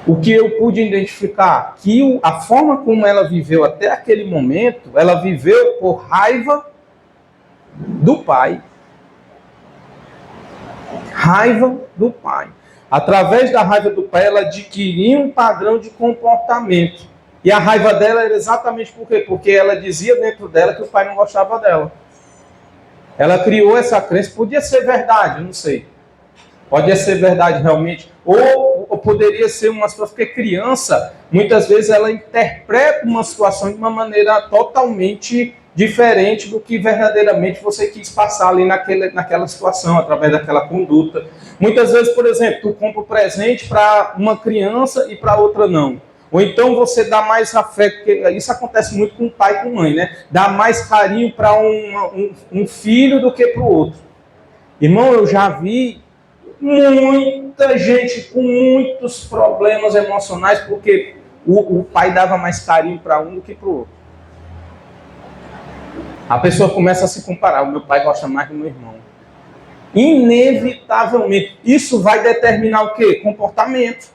O que eu pude identificar? Que a forma como ela viveu até aquele momento, ela viveu por raiva do pai. Raiva do pai. Através da raiva do pai, ela adquiria um padrão de comportamento. E a raiva dela era exatamente por quê? Porque ela dizia dentro dela que o pai não gostava dela. Ela criou essa crença, podia ser verdade, eu não sei. Podia ser verdade realmente, ou poderia ser uma situação, porque criança, muitas vezes ela interpreta uma situação de uma maneira totalmente diferente do que verdadeiramente você quis passar ali naquela situação, através daquela conduta. Muitas vezes, por exemplo, tu compra um presente para uma criança e para outra não. Ou então você dá mais afeto, porque isso acontece muito com pai e com mãe, né? Dá mais carinho para um filho do que para o outro. Irmão, eu já vi muita gente com muitos problemas emocionais porque o pai dava mais carinho para um do que para o outro. A pessoa começa a se comparar. O meu pai gosta mais do meu irmão. Inevitavelmente. Isso vai determinar o quê? Comportamento.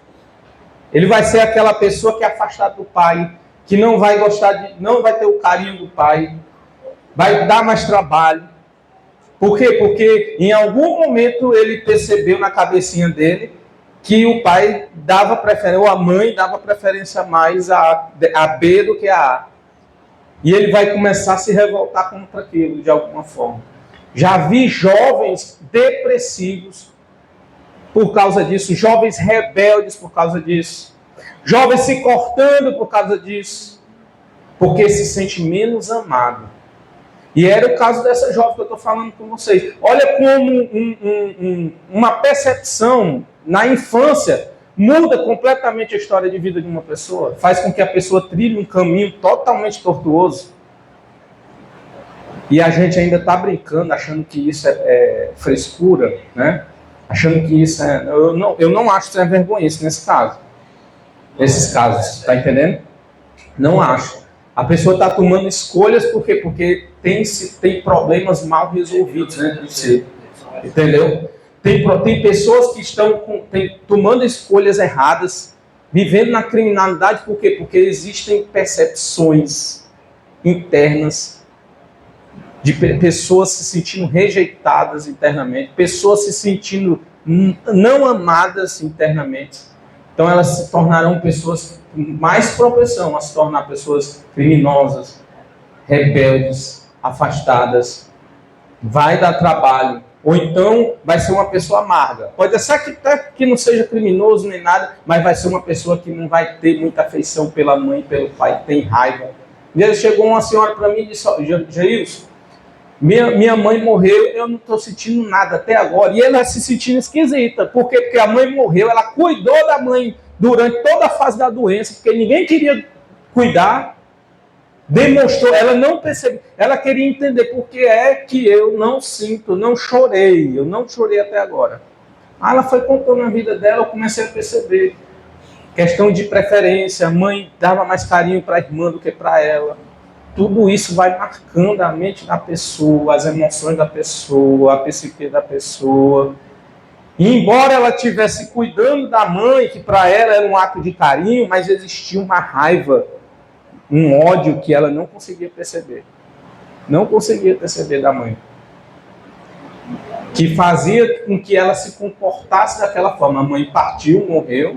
Ele vai ser aquela pessoa que é afastada do pai, que não vai não vai ter o carinho do pai, vai dar mais trabalho. Por quê? Porque em algum momento ele percebeu na cabecinha dele que o pai dava preferência, ou a mãe dava preferência mais a B do que a A. E ele vai começar a se revoltar contra aquilo de alguma forma. Já vi jovens depressivos por causa disso, jovens rebeldes por causa disso, jovens se cortando por causa disso, porque se sente menos amado. E era o caso dessa jovem que eu estou falando com vocês. Olha como uma percepção na infância muda completamente a história de vida de uma pessoa, faz com que a pessoa trilhe um caminho totalmente tortuoso. E a gente ainda está brincando, achando que isso é frescura, né? Achando que isso é... Eu não acho que isso é vergonhice nesse caso. Nesses casos, tá entendendo? Não acho. A pessoa está tomando escolhas por quê? Porque tem problemas mal resolvidos dentro de si. Entendeu? Tem pessoas que estão tomando escolhas erradas, vivendo na criminalidade, por quê? Porque existem percepções internas de pessoas se sentindo rejeitadas internamente, pessoas se sentindo não amadas internamente. Então elas se tornarão pessoas com mais propensão a se tornar pessoas criminosas, rebeldes, afastadas. Vai dar trabalho. Ou então vai ser uma pessoa amarga. Pode ser que não seja criminoso nem nada, mas vai ser uma pessoa que não vai ter muita afeição pela mãe, pelo pai, tem raiva. E aí chegou uma senhora para mim e disse: Jailson, minha mãe morreu, eu não estou sentindo nada até agora. E ela se sentindo esquisita. Por quê? Porque a mãe morreu, ela cuidou da mãe durante toda a fase da doença, porque ninguém queria cuidar. Demonstrou, ela não percebeu, ela queria entender por que é que eu não sinto, eu não chorei até agora. Aí ela foi contando a vida dela, eu comecei a perceber. Questão de preferência, a mãe dava mais carinho para a irmã do que para ela. Tudo isso vai marcando a mente da pessoa, as emoções da pessoa, a psique da pessoa. E embora ela estivesse cuidando da mãe, que para ela era um ato de carinho, mas existia uma raiva, um ódio que ela não conseguia perceber. Não conseguia perceber da mãe. Que fazia com que ela se comportasse daquela forma. A mãe partiu, morreu,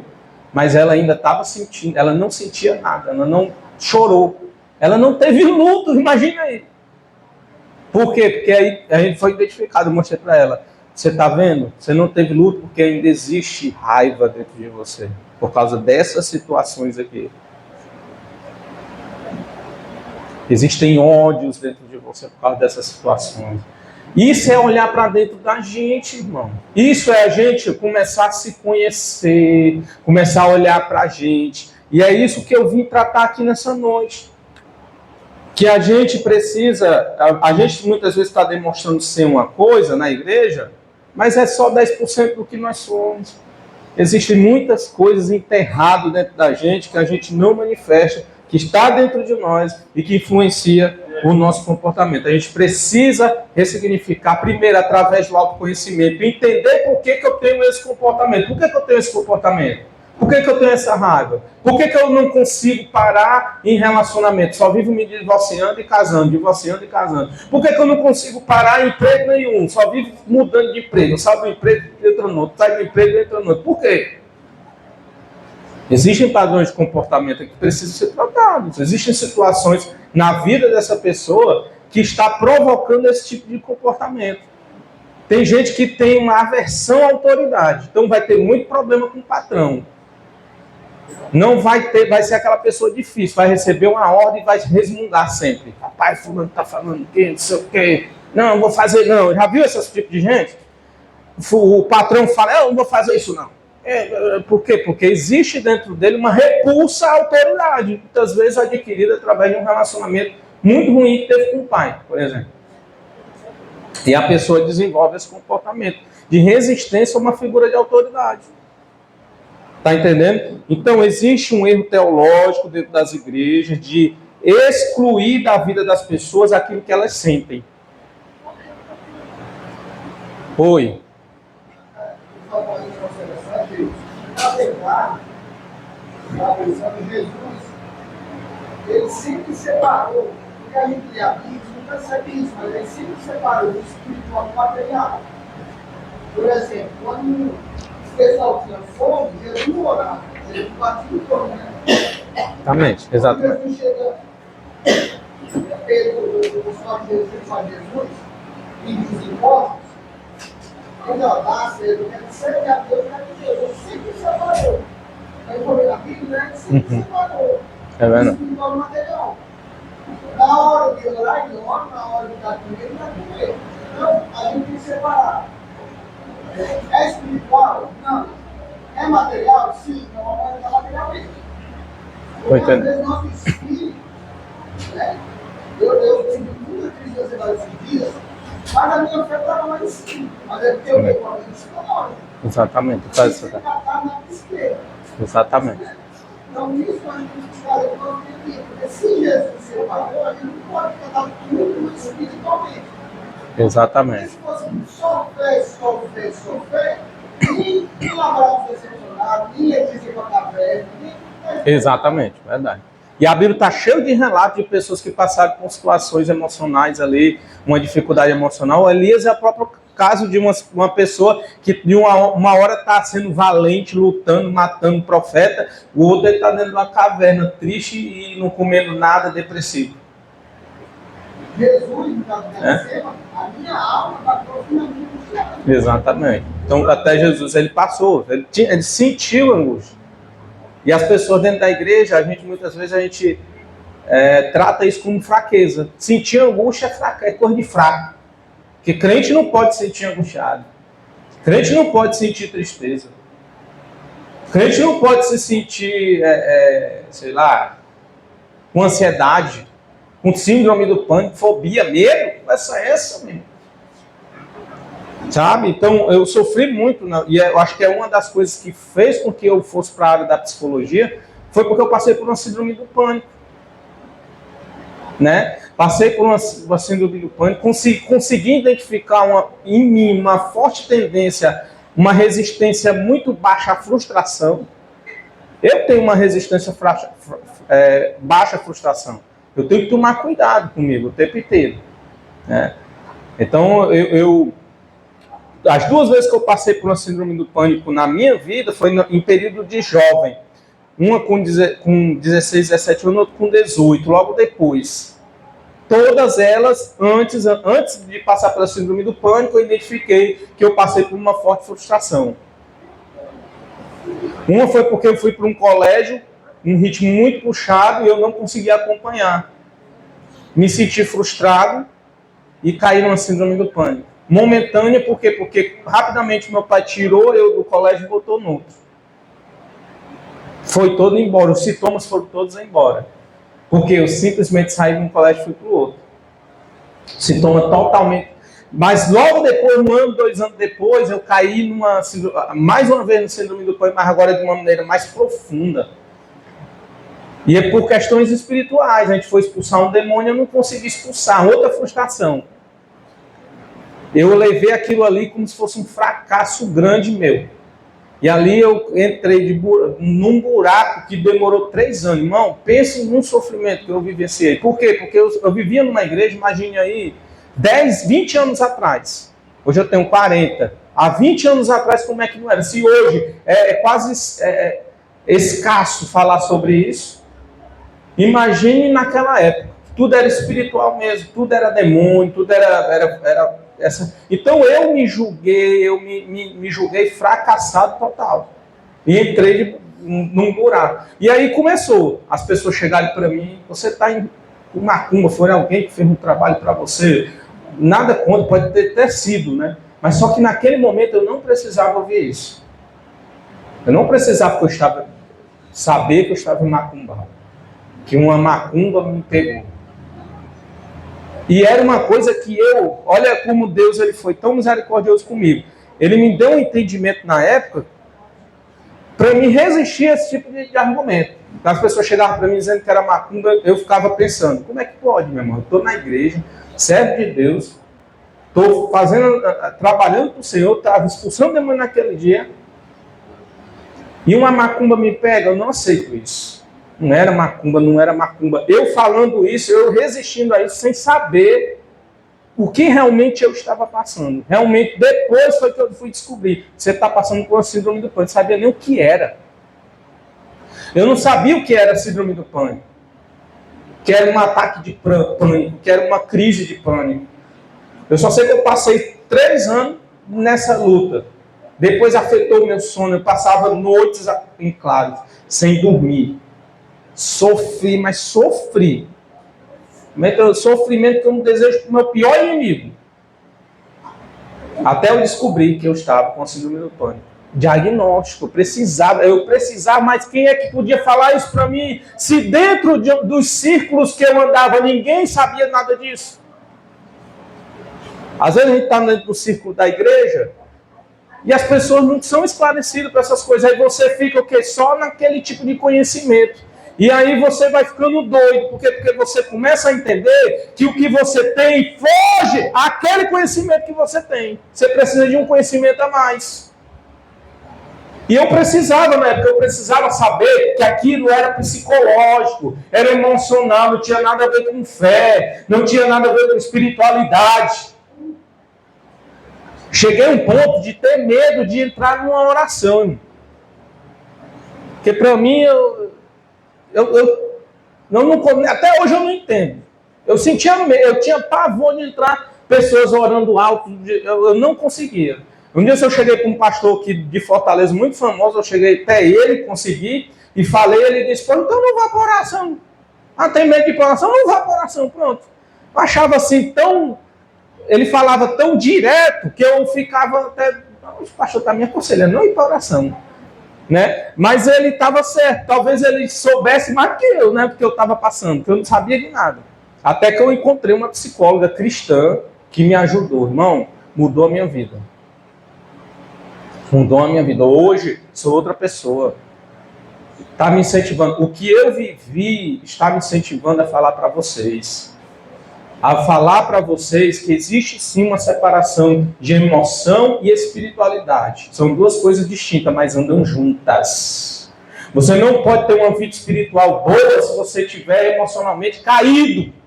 mas ela ainda estava sentindo, ela não sentia nada, ela não chorou. Ela não teve luto, imagina aí. Por quê? Porque aí a gente foi identificado, eu mostrei para ela. Você está vendo? Você não teve luto porque ainda existe raiva dentro de você. Por causa dessas situações aqui. Existem ódios dentro de você por causa dessas situações. Isso é olhar para dentro da gente, irmão. Isso é a gente começar a se conhecer, começar a olhar para a gente. E é isso que eu vim tratar aqui nessa noite. Que a gente precisa, a gente muitas vezes está demonstrando ser uma coisa na igreja, mas é só 10% do que nós somos. Existem muitas coisas enterradas dentro da gente que a gente não manifesta, que está dentro de nós e que influencia o nosso comportamento. A gente precisa ressignificar, primeiro, através do autoconhecimento, entender por que eu tenho esse comportamento. Por que eu tenho esse comportamento? Por que eu tenho essa raiva? Por que eu não consigo parar em relacionamento? Só vivo me divorciando e casando, divorciando e casando. Por que eu não consigo parar em emprego nenhum? Só vivo mudando de emprego. Sai do emprego, entra no outro. Sai do emprego, entra no outro. Por quê? Existem padrões de comportamento que precisam ser tratados. Existem situações na vida dessa pessoa que está provocando esse tipo de comportamento. Tem gente que tem uma aversão à autoridade. Então vai ter muito problema com o patrão. Não vai ser aquela pessoa difícil, vai receber uma ordem e vai resmungar sempre. Rapaz, fulano está falando o quê, não sei o quê. Não vou fazer não. Já viu esse tipo de gente? O patrão fala, eu não vou fazer isso não. Por quê? Porque existe dentro dele uma repulsa à autoridade, muitas vezes adquirida através de um relacionamento muito ruim que teve com o pai, por exemplo. E a pessoa desenvolve esse comportamento de resistência a uma figura de autoridade. Está entendendo? Então existe um erro teológico dentro das igrejas de excluir da vida das pessoas aquilo que elas sentem. Oi. Na visão de Jesus, ele sempre separou, porque a gente lê a Bíblia, não percebe isso, mas ele sempre separou o espiritual do material. Por exemplo, quando o pessoal tinha fome, Jesus orava, ele batia o fome, né? Exatamente, exatamente. Quando Jesus chega, Pedro, os fariseus a Jesus, e dos impostos, ele orasse, ele quer servir a Deus, ele sempre separou. Aí foi na Bíblia, né? Sempre separou. É verdade. O espiritual do material. Na hora de orar, ele ora, na hora de dar comida, ele dá comer. Então, a gente tem que separar. É espiritual? Não. É material? Sim. Não é material mesmo. Porque às vezes nosso espírito, né? Eu tive muita crise de ansiedade esses dias, mas a minha fé estava mais em cima. Mas é porque eu tenho problema psicológico. Exatamente. Tem que tratar na esquerda. Exatamente. Então, isso a gente tem que ficar levando aqui. Porque se Jesus se separou, a gente não pode tratar tudo espiritualmente. Exatamente. Se fosse sofrer, nem lavar os decepcionados, nem ia dizer para a caverna, nem. Exatamente, verdade. E a Bíblia está cheia de relatos de pessoas que passaram por situações emocionais ali, uma dificuldade emocional. Elias é o próprio caso de uma pessoa que de uma hora está sendo valente, lutando, matando o profeta, o outro está dentro de uma caverna, triste e não comendo nada, depressivo. Jesus, no caso da cena, a minha alma está profundamente angustiada. Exatamente. Então, até Jesus, ele passou, ele sentiu a angústia. E as pessoas dentro da igreja, muitas vezes trata isso como fraqueza. Sentir angústia é coisa de fraco. Porque crente não pode sentir angustiado. Crente não pode sentir tristeza. Crente não pode se sentir, sei lá, com ansiedade, com síndrome do pânico, fobia, medo. Essa mesmo. Sabe? Então, eu sofri muito, e eu acho que é uma das coisas que fez com que eu fosse para a área da psicologia, foi porque eu passei por uma síndrome do pânico. Né? Passei por uma síndrome do pânico, consegui identificar em mim uma forte tendência, uma resistência muito baixa à frustração. Eu tenho uma resistência baixa à frustração. Eu tenho que tomar cuidado comigo o tempo inteiro. Né? Então, as 2 vezes que eu passei por uma síndrome do pânico na minha vida foi em período de jovem. Uma com 16, 17 anos, outra com 18, logo depois. Todas elas, antes de passar pela síndrome do pânico, eu identifiquei que eu passei por uma forte frustração. Uma foi porque eu fui para um colégio, um ritmo muito puxado, e eu não conseguia acompanhar. Me senti frustrado e caí numa síndrome do pânico. Momentânea, por quê? Porque rapidamente meu pai tirou eu do colégio e botou no outro. Foi todo embora, os sintomas foram todos embora. Porque eu simplesmente saí de um colégio e fui para o outro. Sintoma totalmente. Mas logo depois, 1 ano, 2 anos depois, eu caí mais uma vez no síndrome do pânico, mas agora de uma maneira mais profunda. E é por questões espirituais. A gente foi expulsar um demônio, eu não consegui expulsar. Outra frustração. Eu levei aquilo ali como se fosse um fracasso grande meu. E ali eu entrei num buraco que demorou 3 anos. Irmão, pense num sofrimento que eu vivenciei. Por quê? Porque eu vivia numa igreja, imagine aí, 10, 20 anos atrás. Hoje eu tenho 40. Há 20 anos atrás, como é que não era? Se hoje é quase escasso falar sobre isso, imagine naquela época. Tudo era espiritual mesmo, tudo era demônio, tudo era Então eu me julguei fracassado total. E entrei num buraco. E aí começou. As pessoas chegarem para mim, você está em macumba, foi alguém que fez um trabalho para você. Nada contra, pode ter sido, né? Mas só que naquele momento eu não precisava ouvir isso. Eu não precisava saber que eu estava em macumba. Que uma macumba me pegou. E era uma coisa que olha como Deus ele foi tão misericordioso comigo. Ele me deu um entendimento na época para me resistir a esse tipo de argumento. As pessoas chegavam para mim dizendo que era macumba, eu ficava pensando, como é que pode, meu irmão? Eu estou na igreja, servo de Deus, estou trabalhando para o Senhor, estava expulsando demônio naquele dia, e uma macumba me pega, eu não aceito isso. Não era macumba. Eu falando isso, eu resistindo a isso, sem saber o que realmente eu estava passando. Realmente, depois foi que eu fui descobrir. Você está passando por uma síndrome do pânico. Eu não sabia nem o que era. Eu não sabia o que era a síndrome do pânico. Que era um ataque de pânico, que era uma crise de pânico. Eu só sei que eu passei 3 anos nessa luta. Depois afetou o meu sono. Eu passava noites em claro, sem dormir. Sofri, mas sofri. Sofrimento que eu não desejo para o meu pior inimigo. Até eu descobri que eu estava com a síndrome do pânico. Diagnóstico, eu precisava, mas quem é que podia falar isso para mim? Se dentro dos círculos que eu andava, ninguém sabia nada disso. Às vezes a gente está dentro do círculo da igreja e as pessoas não são esclarecidas para essas coisas. Aí você fica o quê? Só naquele tipo de conhecimento. E aí você vai ficando doido. Por quê? Porque você começa a entender que o que você tem foge àquele conhecimento que você tem. Você precisa de um conhecimento a mais. E eu precisava, na época, eu precisava saber que aquilo era psicológico, era emocional, não tinha nada a ver com fé, não tinha nada a ver com espiritualidade. Cheguei a um ponto de ter medo de entrar numa oração. Porque para mim, até hoje eu não entendo. Eu sentia medo, eu tinha pavor de entrar pessoas orando alto, eu não conseguia. Um dia eu cheguei para um pastor aqui de Fortaleza, muito famoso, eu cheguei até ele, consegui, e falei, ele disse, pô, então não vá para oração. Ah, tem medo de ir para oração? Não vá para oração, pronto. Eu achava assim tão... Ele falava tão direto que eu ficava até... O pastor está me aconselhando, não ir para oração. Né? Mas ele estava certo, talvez ele soubesse mais que eu, né? Porque eu estava passando, porque eu não sabia de nada. Até que eu encontrei uma psicóloga cristã que me ajudou. Irmão, mudou a minha vida. Mudou a minha vida. Hoje, sou outra pessoa. Está me incentivando. O que eu vivi está me incentivando a falar para vocês. A falar para vocês que existe sim uma separação de emoção e espiritualidade. São duas coisas distintas, mas andam juntas. Você não pode ter uma vida espiritual boa se você estiver emocionalmente caído.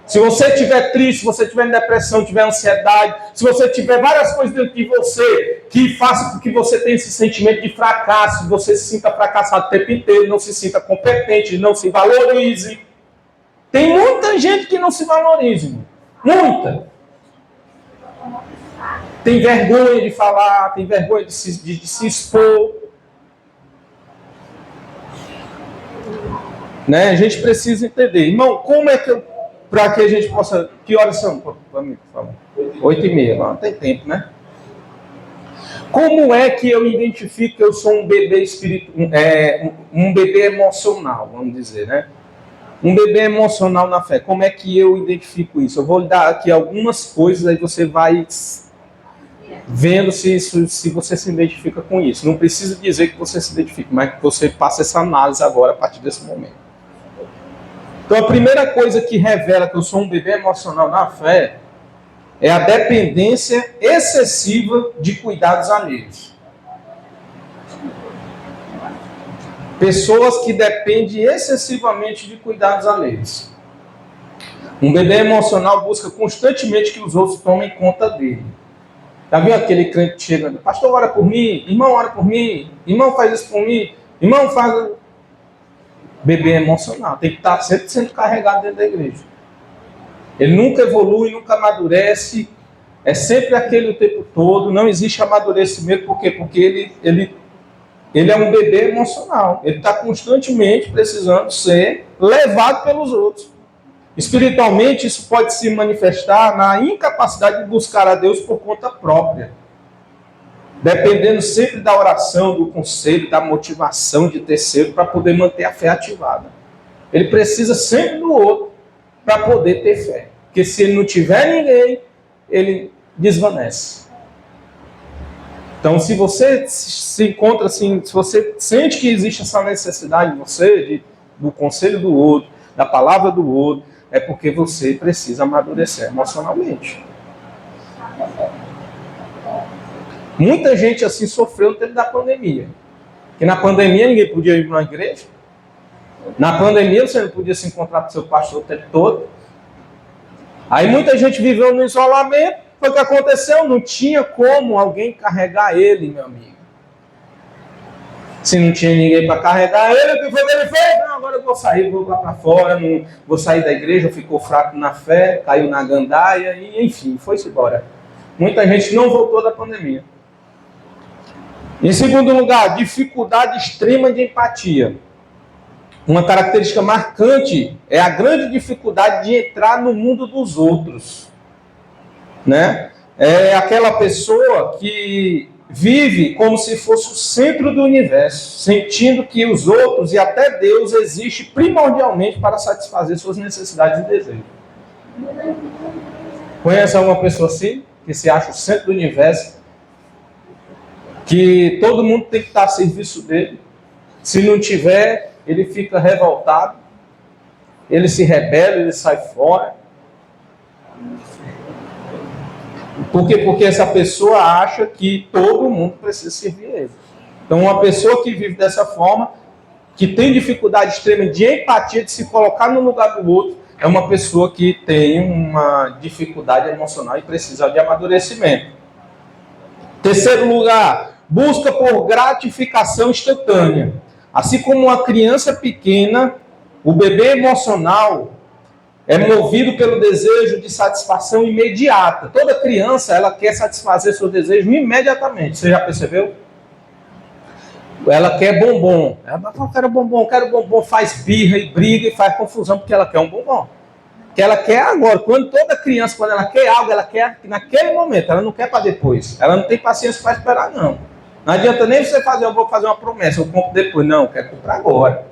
Se você estiver triste, se você estiver em depressão, tiver ansiedade, se você tiver várias coisas dentro de você que façam com que você tenha esse sentimento de fracasso, você se sinta fracassado o tempo inteiro, não se sinta competente, não se valorize. Tem muita gente que não se valoriza. Muita. Tem vergonha de falar, tem vergonha de se expor. Né? A gente precisa entender. Irmão, como é que para que a gente possa... Que horas são? Para mim, por favor. 8h30. Não tem tempo, né? Como é que eu identifico que eu sou um bebê um bebê emocional, vamos dizer, né? Um bebê emocional na fé. Como é que eu identifico isso? Eu vou lhe dar aqui algumas coisas, aí você vai vendo se você se identifica com isso. Não precisa dizer que você se identifica, mas que você faça essa análise agora, a partir desse momento. Então, a primeira coisa que revela que eu sou um bebê emocional na fé é a dependência excessiva de cuidados alheios. Pessoas que dependem excessivamente de cuidados alheios. Um bebê emocional busca constantemente que os outros tomem conta dele. Já viu aquele crente que chega, pastor, ora por mim, irmão, ora por mim, irmão, faz isso por mim, irmão, faz... Bebê emocional, tem que estar sempre sendo carregado dentro da igreja. Ele nunca evolui, nunca amadurece, é sempre aquele o tempo todo, não existe amadurecimento, por quê? Porque ele é um bebê emocional, ele está constantemente precisando ser levado pelos outros. Espiritualmente, isso pode se manifestar na incapacidade de buscar a Deus por conta própria. Dependendo sempre da oração, do conselho, da motivação de terceiro para poder manter a fé ativada. Ele precisa sempre do outro para poder ter fé. Porque se ele não tiver ninguém, ele desvanece. Então, se você se encontra assim, se você sente que existe essa necessidade em você, do conselho do outro, da palavra do outro, é porque você precisa amadurecer emocionalmente. Muita gente assim sofreu no tempo da pandemia. Porque na pandemia ninguém podia ir para uma igreja. Na pandemia você não podia se encontrar com seu pastor o tempo todo. Aí muita gente viveu no isolamento. Foi o que aconteceu, não tinha como alguém carregar ele, meu amigo. Se não tinha ninguém para carregar ele, o que foi que ele fez? Não, agora eu vou sair, vou lá para fora, não, vou sair da igreja, ficou fraco na fé, caiu na gandaia, e enfim, foi-se embora. Muita gente não voltou da pandemia. Em segundo lugar, dificuldade extrema de empatia. Uma característica marcante é a grande dificuldade de entrar no mundo dos outros. Né? É aquela pessoa que vive como se fosse o centro do universo, sentindo que os outros e até Deus existem primordialmente para satisfazer suas necessidades e desejos. Conhece alguma pessoa assim? Que se acha o centro do universo? Que todo mundo tem que estar a serviço dele. Se não tiver, ele fica revoltado, ele se rebela, ele sai fora. Por quê? Porque essa pessoa acha que todo mundo precisa servir ele. Então, uma pessoa que vive dessa forma, que tem dificuldade extrema de empatia, de se colocar no lugar do outro, é uma pessoa que tem uma dificuldade emocional e precisa de amadurecimento. Terceiro lugar, busca por gratificação instantânea. Assim como uma criança pequena, o bebê emocional é movido pelo desejo de satisfação imediata. Toda criança, ela quer satisfazer seu desejo imediatamente. Você já percebeu? Ela quer bombom. Ela fala, quero bombom, faz birra e briga e faz confusão porque ela quer um bombom. Que ela quer agora. Quando toda criança, quando ela quer algo, ela quer naquele momento, ela não quer para depois. Ela não tem paciência para esperar, não. Não adianta nem você fazer, eu vou fazer uma promessa, eu compro depois. Não, eu quero comprar agora.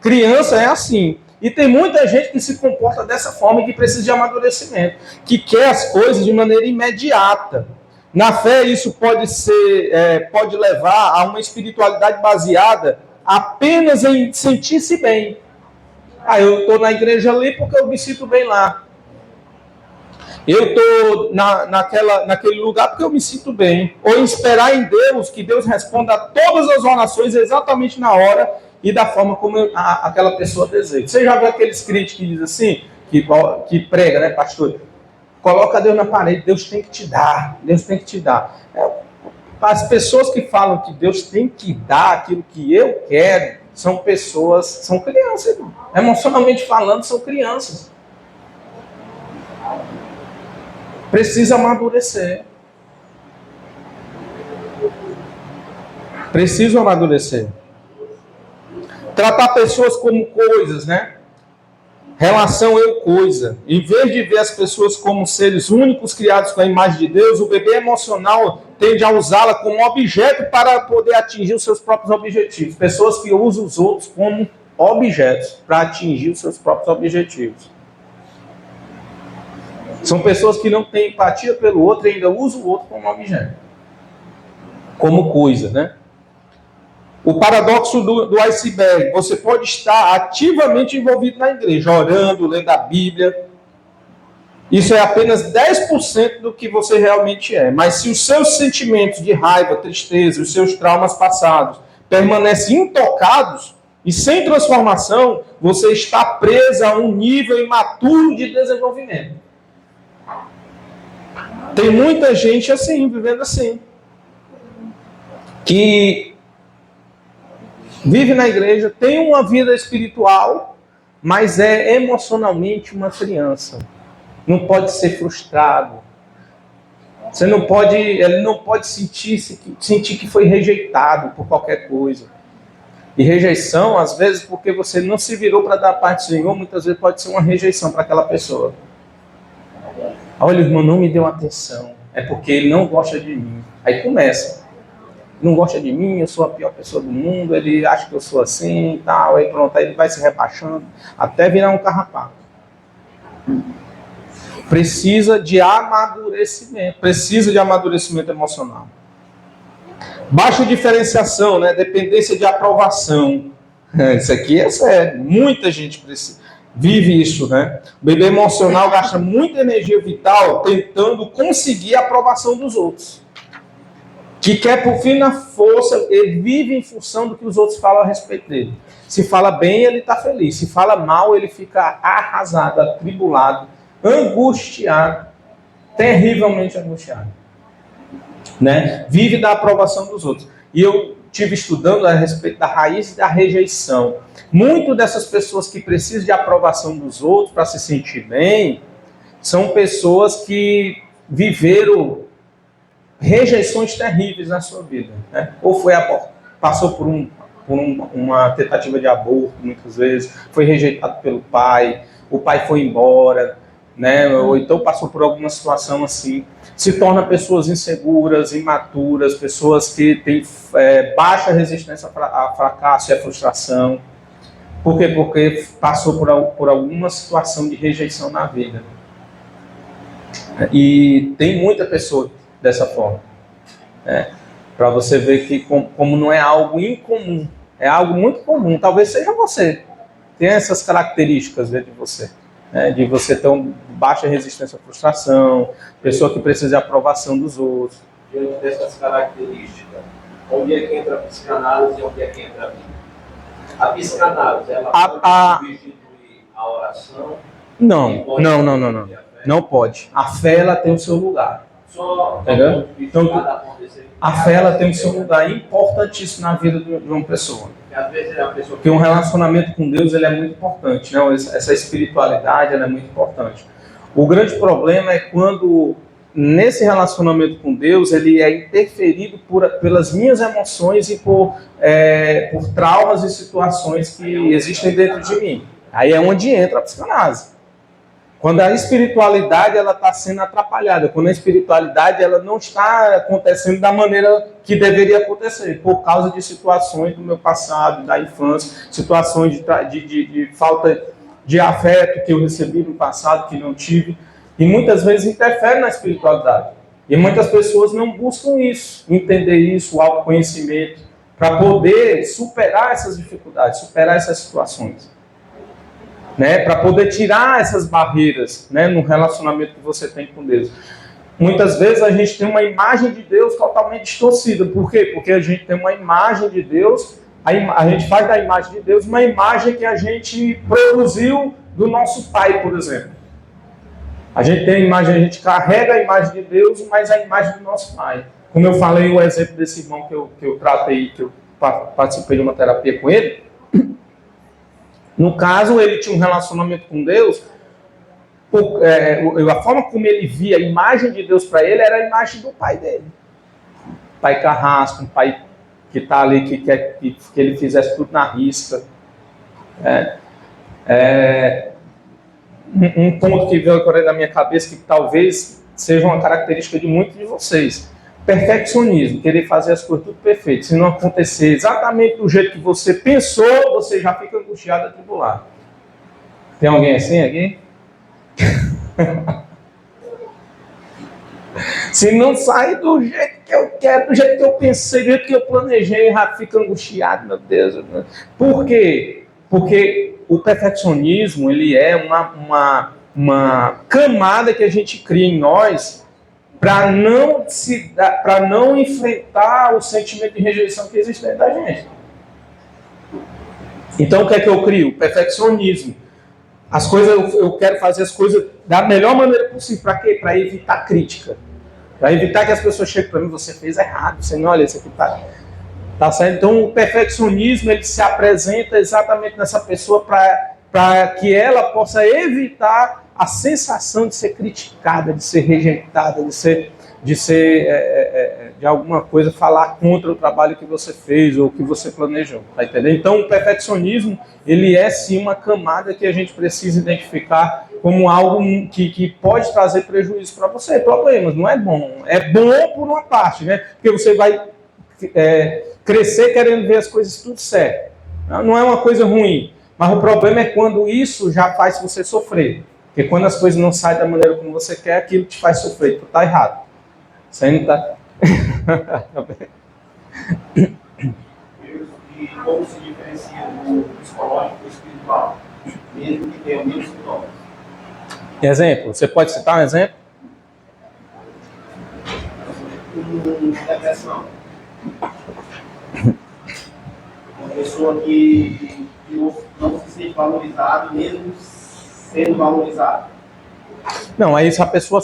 Criança é assim. E tem muita gente que se comporta dessa forma e que precisa de amadurecimento, que quer as coisas de maneira imediata. Na fé, isso pode levar a uma espiritualidade baseada apenas em sentir-se bem. Eu estou na igreja ali porque eu me sinto bem lá. Eu estou naquele lugar porque eu me sinto bem. Ou em esperar em Deus, que Deus responda a todas as orações exatamente na hora e da forma como aquela pessoa deseja. Você já viu aqueles críticos que dizem assim, que prega, né, pastor? Coloca Deus na parede, Deus tem que te dar, Deus tem que te dar. As pessoas que falam que Deus tem que dar aquilo que eu quero, são pessoas, são crianças, irmão. Emocionalmente falando, são crianças. Precisa amadurecer. Preciso amadurecer. Tratar pessoas como coisas, né? Relação eu-coisa. Em vez de ver as pessoas como seres únicos criados com a imagem de Deus, o bebê emocional tende a usá-la como objeto para poder atingir os seus próprios objetivos. Pessoas que usam os outros como objetos para atingir os seus próprios objetivos. São pessoas que não têm empatia pelo outro e ainda usam o outro como objeto. Como coisa, né? O paradoxo do iceberg. Você pode estar ativamente envolvido na igreja, orando, lendo a Bíblia. Isso é apenas 10% do que você realmente é. Mas se os seus sentimentos de raiva, tristeza, os seus traumas passados permanecem intocados e sem transformação, você está preso a um nível imaturo de desenvolvimento. Tem muita gente assim, vivendo assim. Que vive na igreja, tem uma vida espiritual, mas é emocionalmente uma criança. Não pode ser frustrado. Ele não pode sentir que foi rejeitado por qualquer coisa. E rejeição, às vezes, porque você não se virou para dar a parte do Senhor, muitas vezes pode ser uma rejeição para aquela pessoa. Olha, o irmão não me deu atenção. É porque ele não gosta de mim. Aí começa. Não gosta de mim, eu sou a pior pessoa do mundo, ele acha que eu sou assim e tal, aí pronto, aí ele vai se rebaixando, até virar um carrapato. Precisa de amadurecimento emocional. Baixa diferenciação, né? Dependência de aprovação. Isso aqui é sério, muita gente vive isso, né? O bebê emocional gasta muita energia vital tentando conseguir a aprovação dos outros. Que quer por fim na força, ele vive em função do que os outros falam a respeito dele. Se fala bem, ele está feliz. Se fala mal, ele fica arrasado, atribulado, angustiado, terrivelmente angustiado. Né? Vive da aprovação dos outros. E eu estive estudando a respeito da raiz da rejeição. Muitas dessas pessoas que precisam de aprovação dos outros para se sentir bem, são pessoas que viveram rejeições terríveis na sua vida, né? Ou passou por uma tentativa de aborto, muitas vezes, foi rejeitado pelo pai, o pai foi embora, né? Ou então passou por alguma situação assim, se torna pessoas inseguras, imaturas, pessoas que têm baixa resistência a fracasso e a frustração. Por quê? Porque passou por alguma situação de rejeição na vida. E tem muita pessoa dessa forma. Para você ver que como não é algo incomum, é algo muito comum. Talvez seja você. Tem essas características dentro de você. De você ter baixa resistência à frustração, pessoa que precisa de aprovação dos outros. Diante dessas características, Onde é que entra a psicanálise e onde é que entra a Bíblia? A psicanálise, ela pode substituir a oração? Não. Não pode. A fé, ela tem o seu lugar. Entendeu? Então, a fé, ela tem o seu lugar importantíssimo na vida de uma pessoa. Porque um relacionamento com Deus, ele é muito importante, né? Essa espiritualidade, ela é muito importante. O grande problema é quando, nesse relacionamento com Deus, ele é interferido pelas minhas emoções e por traumas e situações que existem dentro de mim. Aí é onde entra a psicanálise. Quando a espiritualidade ela está sendo atrapalhada, quando a espiritualidade ela não está acontecendo da maneira que deveria acontecer, por causa de situações do meu passado, da infância, situações de falta de afeto que eu recebi no passado, que não tive, e muitas vezes interfere na espiritualidade. E muitas pessoas não buscam isso, entender isso, o autoconhecimento, para poder superar essas dificuldades, superar essas situações. Né, para poder tirar essas barreiras, né, no relacionamento que você tem com Deus. Muitas vezes a gente tem uma imagem de Deus totalmente distorcida. Por quê? Porque a gente tem uma imagem de Deus, a gente faz da imagem de Deus uma imagem que a gente produziu do nosso pai, por exemplo. A gente tem a imagem, a gente carrega a imagem de Deus, mas a imagem do nosso pai. Como eu falei, o exemplo desse irmão que eu tratei, que eu participei de uma terapia com ele. No caso, ele tinha um relacionamento com Deus, a forma como ele via a imagem de Deus para ele era a imagem do pai dele. Pai carrasco, um pai que está ali, que quer que ele fizesse tudo na risca. Um ponto que veio agora na minha cabeça, que talvez seja uma característica de muitos de vocês. Perfeccionismo, querer fazer as coisas tudo perfeito. Se não acontecer exatamente do jeito que você pensou, você já fica angustiado, atribulado. Tem alguém assim aqui? Se não sair do jeito que eu quero, do jeito que eu pensei, do jeito que eu planejei, já fica angustiado, meu Deus. Por quê? Porque o perfeccionismo, ele é uma camada que a gente cria em nós para não enfrentar o sentimento de rejeição que existe dentro da gente. Então, o que é que eu crio? O perfeccionismo. As coisas, eu quero fazer as coisas da melhor maneira possível. Para quê? Para evitar crítica. Para evitar que as pessoas cheguem para mim, você fez errado, você não olha, isso aqui tá certo. Então, o perfeccionismo, ele se apresenta exatamente nessa pessoa para que ela possa evitar a sensação de ser criticada, de ser rejeitada, de alguma coisa falar contra o trabalho que você fez ou que você planejou, tá entendendo? Então o perfeccionismo, ele é sim uma camada que a gente precisa identificar como algo que pode trazer prejuízo para você, problemas, não é bom. É bom por uma parte, né? Porque você vai crescer querendo ver as coisas tudo certo. Não é uma coisa ruim, mas o problema é quando isso já faz você sofrer. Porque quando as coisas não saem da maneira como você quer, aquilo te faz sofrer, tu tá errado. Você não tá... E como se diferencia do psicológico e do espiritual, mesmo que tenha o mesmo sintoma? Exemplo, você pode citar um exemplo? Depressão. Uma pessoa que não se sente valorizada, mesmo sendo valorizada. Não, aí se a pessoa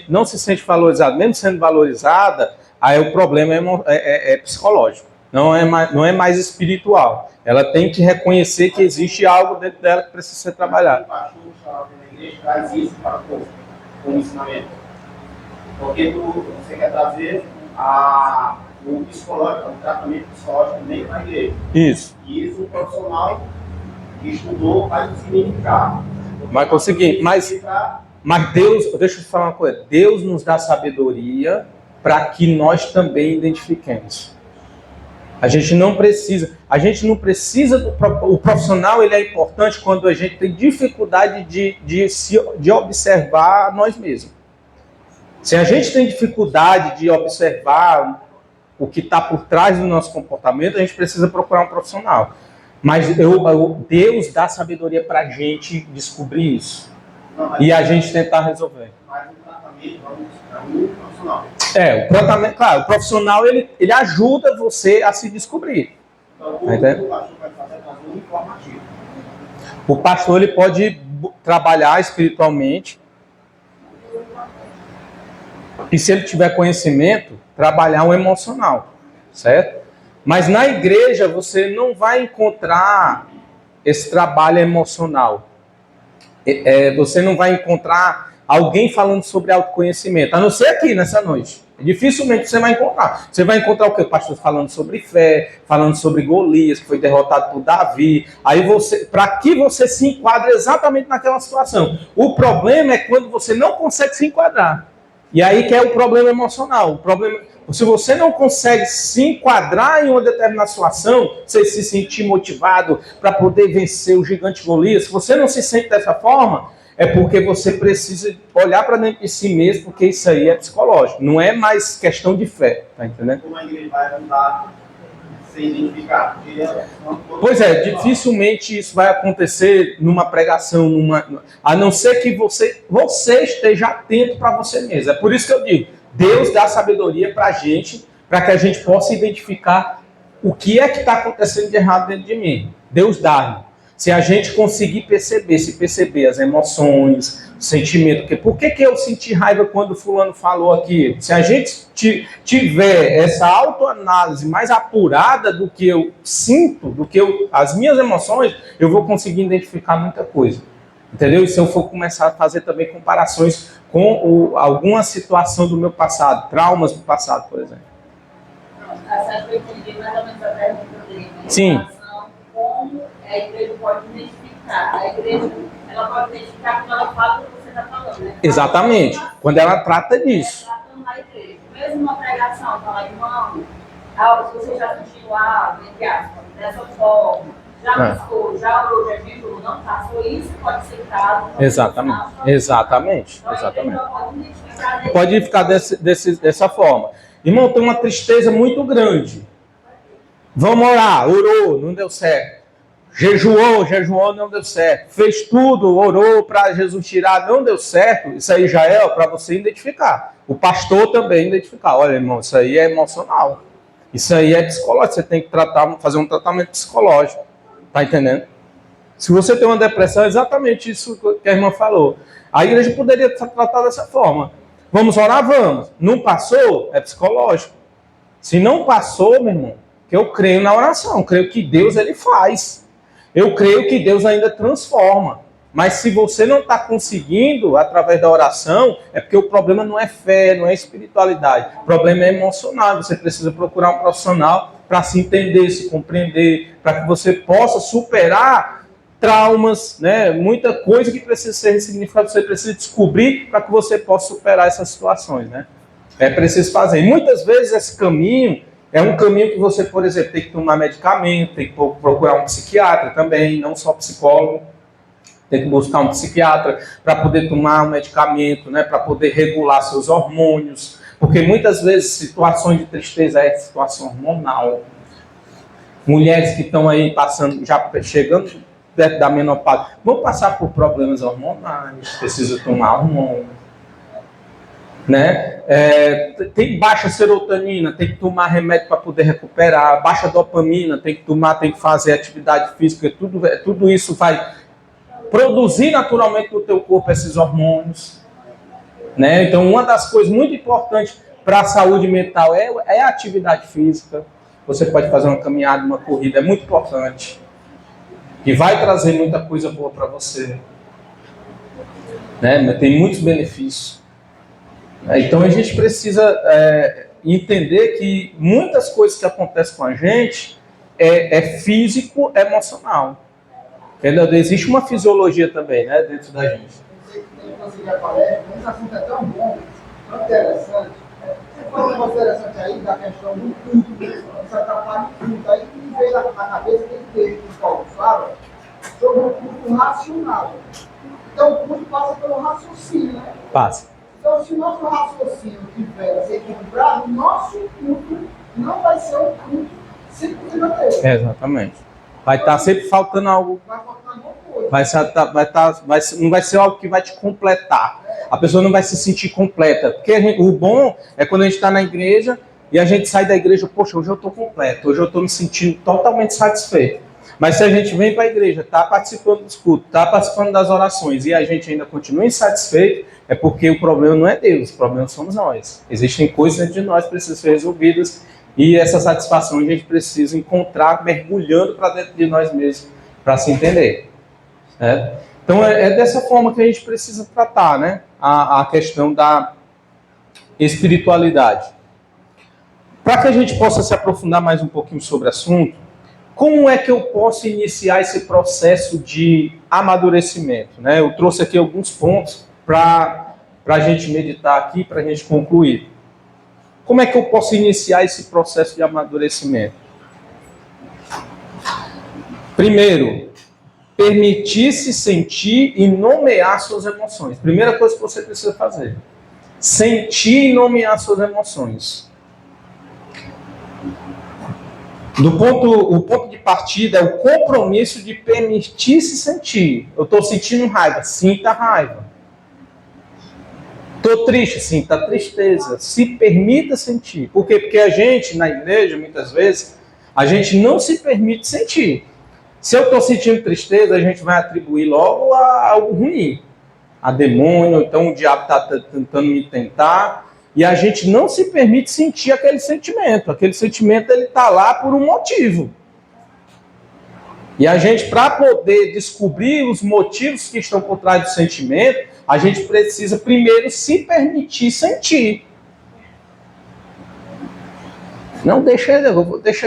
não se sente valorizada, mesmo sendo valorizada, aí o problema é psicológico, não é mais espiritual. Ela tem que reconhecer que existe algo dentro dela que precisa ser trabalhado. O pastor estava na igreja, traz isso para o povo, como ensinamento. Porque você quer trazer o psicológico, o tratamento psicológico também para a igreja. Isso. E isso o profissional que estudou vai significar. Vai conseguir, mas Deus, deixa eu te falar uma coisa, Deus nos dá sabedoria para que nós também identifiquemos. A gente não precisa o profissional, ele é importante quando a gente tem dificuldade de observar nós mesmos. Se a gente tem dificuldade de observar o que está por trás do nosso comportamento, a gente precisa procurar um profissional. Mas Deus dá sabedoria para a gente descobrir isso. E a gente tentar resolver. Mas o tratamento é muito profissional. O tratamento, claro, o profissional ele ajuda você a se descobrir. Então, o pastor vai fazer é trazer um informativo. O pastor ele pode trabalhar espiritualmente e, se ele tiver conhecimento, trabalhar um emocional, certo? Mas na igreja você não vai encontrar esse trabalho emocional. Você não vai encontrar alguém falando sobre autoconhecimento, a não ser aqui nessa noite. Dificilmente você vai encontrar. Você vai encontrar o quê? O pastor falando sobre fé, falando sobre Golias, que foi derrotado por Davi. Aí para que você se enquadre exatamente naquela situação. O problema é quando você não consegue se enquadrar. E aí que é o problema emocional. O problema, se você não consegue se enquadrar em uma determinada situação, você se sentir motivado para poder vencer o gigante Golias, se você não se sente dessa forma, é porque você precisa olhar para dentro de si mesmo, porque isso aí é psicológico. Não é mais questão de fé, tá entendendo? Como a igreja vai andar sem identificar? Pois é, dificilmente isso vai acontecer numa pregação, a não ser que você esteja atento para você mesmo. É por isso que eu digo, Deus dá sabedoria para a gente, para que a gente possa identificar o que é que está acontecendo de errado dentro de mim. Deus dá. Se a gente conseguir perceber as emoções, o sentimento. Porque por que eu senti raiva quando fulano falou aqui? Se a gente tiver essa autoanálise mais apurada do que eu sinto, as minhas emoções, eu vou conseguir identificar muita coisa. Entendeu? E se eu for começar a fazer também comparações com alguma situação do meu passado, traumas do passado, por exemplo. Acho que eu entendi mais ou menos a pergunta dele. Sim. Como a igreja pode identificar? A igreja ela pode identificar quando ela fala o que você está falando, né? Exatamente. Quando ela trata disso. Tratando na igreja. Mesmo uma pregação, falar, irmão, se você já sentiu entre aspas, dessa forma, já buscou, já orou, já jejuou, não passou, isso pode ser citado. Exatamente. Pode ficar dessa forma. Irmão, tem uma tristeza muito grande. Vamos orar, orou, não deu certo. Jejuou, não deu certo. Fez tudo, orou para Jesus tirar, não deu certo. Isso aí já é para você identificar. O pastor também identificar. Olha, irmão, isso aí é emocional. Isso aí é psicológico. Você tem que fazer um tratamento psicológico. Tá entendendo? Se você tem uma depressão, é exatamente isso que a irmã falou. A igreja poderia tratar dessa forma. Vamos orar? Vamos. Não passou? É psicológico. Se não passou, meu irmão, que eu creio na oração, creio que Deus ele faz. Eu creio que Deus ainda transforma. Mas se você não está conseguindo através da oração, é porque o problema não é fé, não é espiritualidade. O problema é emocional. Você precisa procurar um profissional para se entender, se compreender, para que você possa superar traumas, né? Muita coisa que precisa ser ressignificada, você precisa descobrir para que você possa superar essas situações, né? É preciso fazer. E muitas vezes esse caminho é um caminho que você, por exemplo, tem que tomar medicamento, tem que procurar um psiquiatra também, não só psicólogo. Tem que buscar um psiquiatra para poder tomar um medicamento, né, para poder regular seus hormônios. Porque muitas vezes situações de tristeza é situação hormonal. Mulheres que estão aí passando, já chegando perto da menopausa, vão passar por problemas hormonais, precisam tomar hormônio. Né? Tem baixa serotonina, tem que tomar remédio para poder recuperar. Baixa dopamina, tem que tomar, tem que fazer atividade física. Tudo isso vai produzir naturalmente no teu corpo esses hormônios, né? Então, uma das coisas muito importantes para a saúde mental é a atividade física. Você pode fazer uma caminhada, uma corrida, é muito importante. E vai trazer muita coisa boa para você. Né? Tem muitos benefícios. Então, a gente precisa entender que muitas coisas que acontecem com a gente é físico, emocional. Entendeu? Existe uma fisiologia também, né, dentro da gente. Esse assunto é tão bom, tão interessante. Você falou uma interessante aí da questão do culto, essa parte do culto. Aí me veio na cabeça aquele texto que o Paulo fala sobre o culto racional. Então o culto passa pelo raciocínio, né? Passa. Então, se o nosso raciocínio tiver a ser equilibrado, o nosso culto não vai ser um culto simples na terra. Exatamente. Vai estar sempre faltando algo. Vai faltar alguma coisa. Não vai ser algo que vai te completar. a pessoa não vai se sentir completa. Porque o bom é quando a gente está na igreja e a gente sai da igreja, poxa, hoje eu estou completo, hoje eu estou me sentindo totalmente satisfeito. Mas se a gente vem para a igreja, está participando dos cultos, está participando das orações e a gente ainda continua insatisfeito, é porque o problema não é Deus, o problema somos nós. Existem coisas dentro de nós que precisam ser resolvidas e essa satisfação a gente precisa encontrar mergulhando para dentro de nós mesmos, para se entender. Então é dessa forma que a gente precisa tratar, né, a questão da espiritualidade. Para que a gente possa se aprofundar mais um pouquinho sobre o assunto, como é que eu posso iniciar esse processo de amadurecimento? Né? Eu trouxe aqui alguns pontos para a gente meditar aqui, para a gente concluir. Como é que eu posso iniciar esse processo de amadurecimento? Primeiro, permitir-se sentir e nomear suas emoções. Primeira coisa que você precisa fazer. Sentir e nomear suas emoções. O ponto de partida é o compromisso de permitir-se sentir. Eu estou sentindo raiva, sinta raiva. Estou triste, sinta tristeza. Se permita sentir. Por quê? Porque a gente, na igreja, muitas vezes, a gente não se permite sentir. Se eu estou sentindo tristeza, a gente vai atribuir logo a algo ruim. A demônio, então o diabo está tentando me tentar. E a gente não se permite sentir aquele sentimento. Aquele sentimento está lá por um motivo. E a gente, para poder descobrir os motivos que estão por trás do sentimento, a gente precisa primeiro se permitir sentir. Não, deixa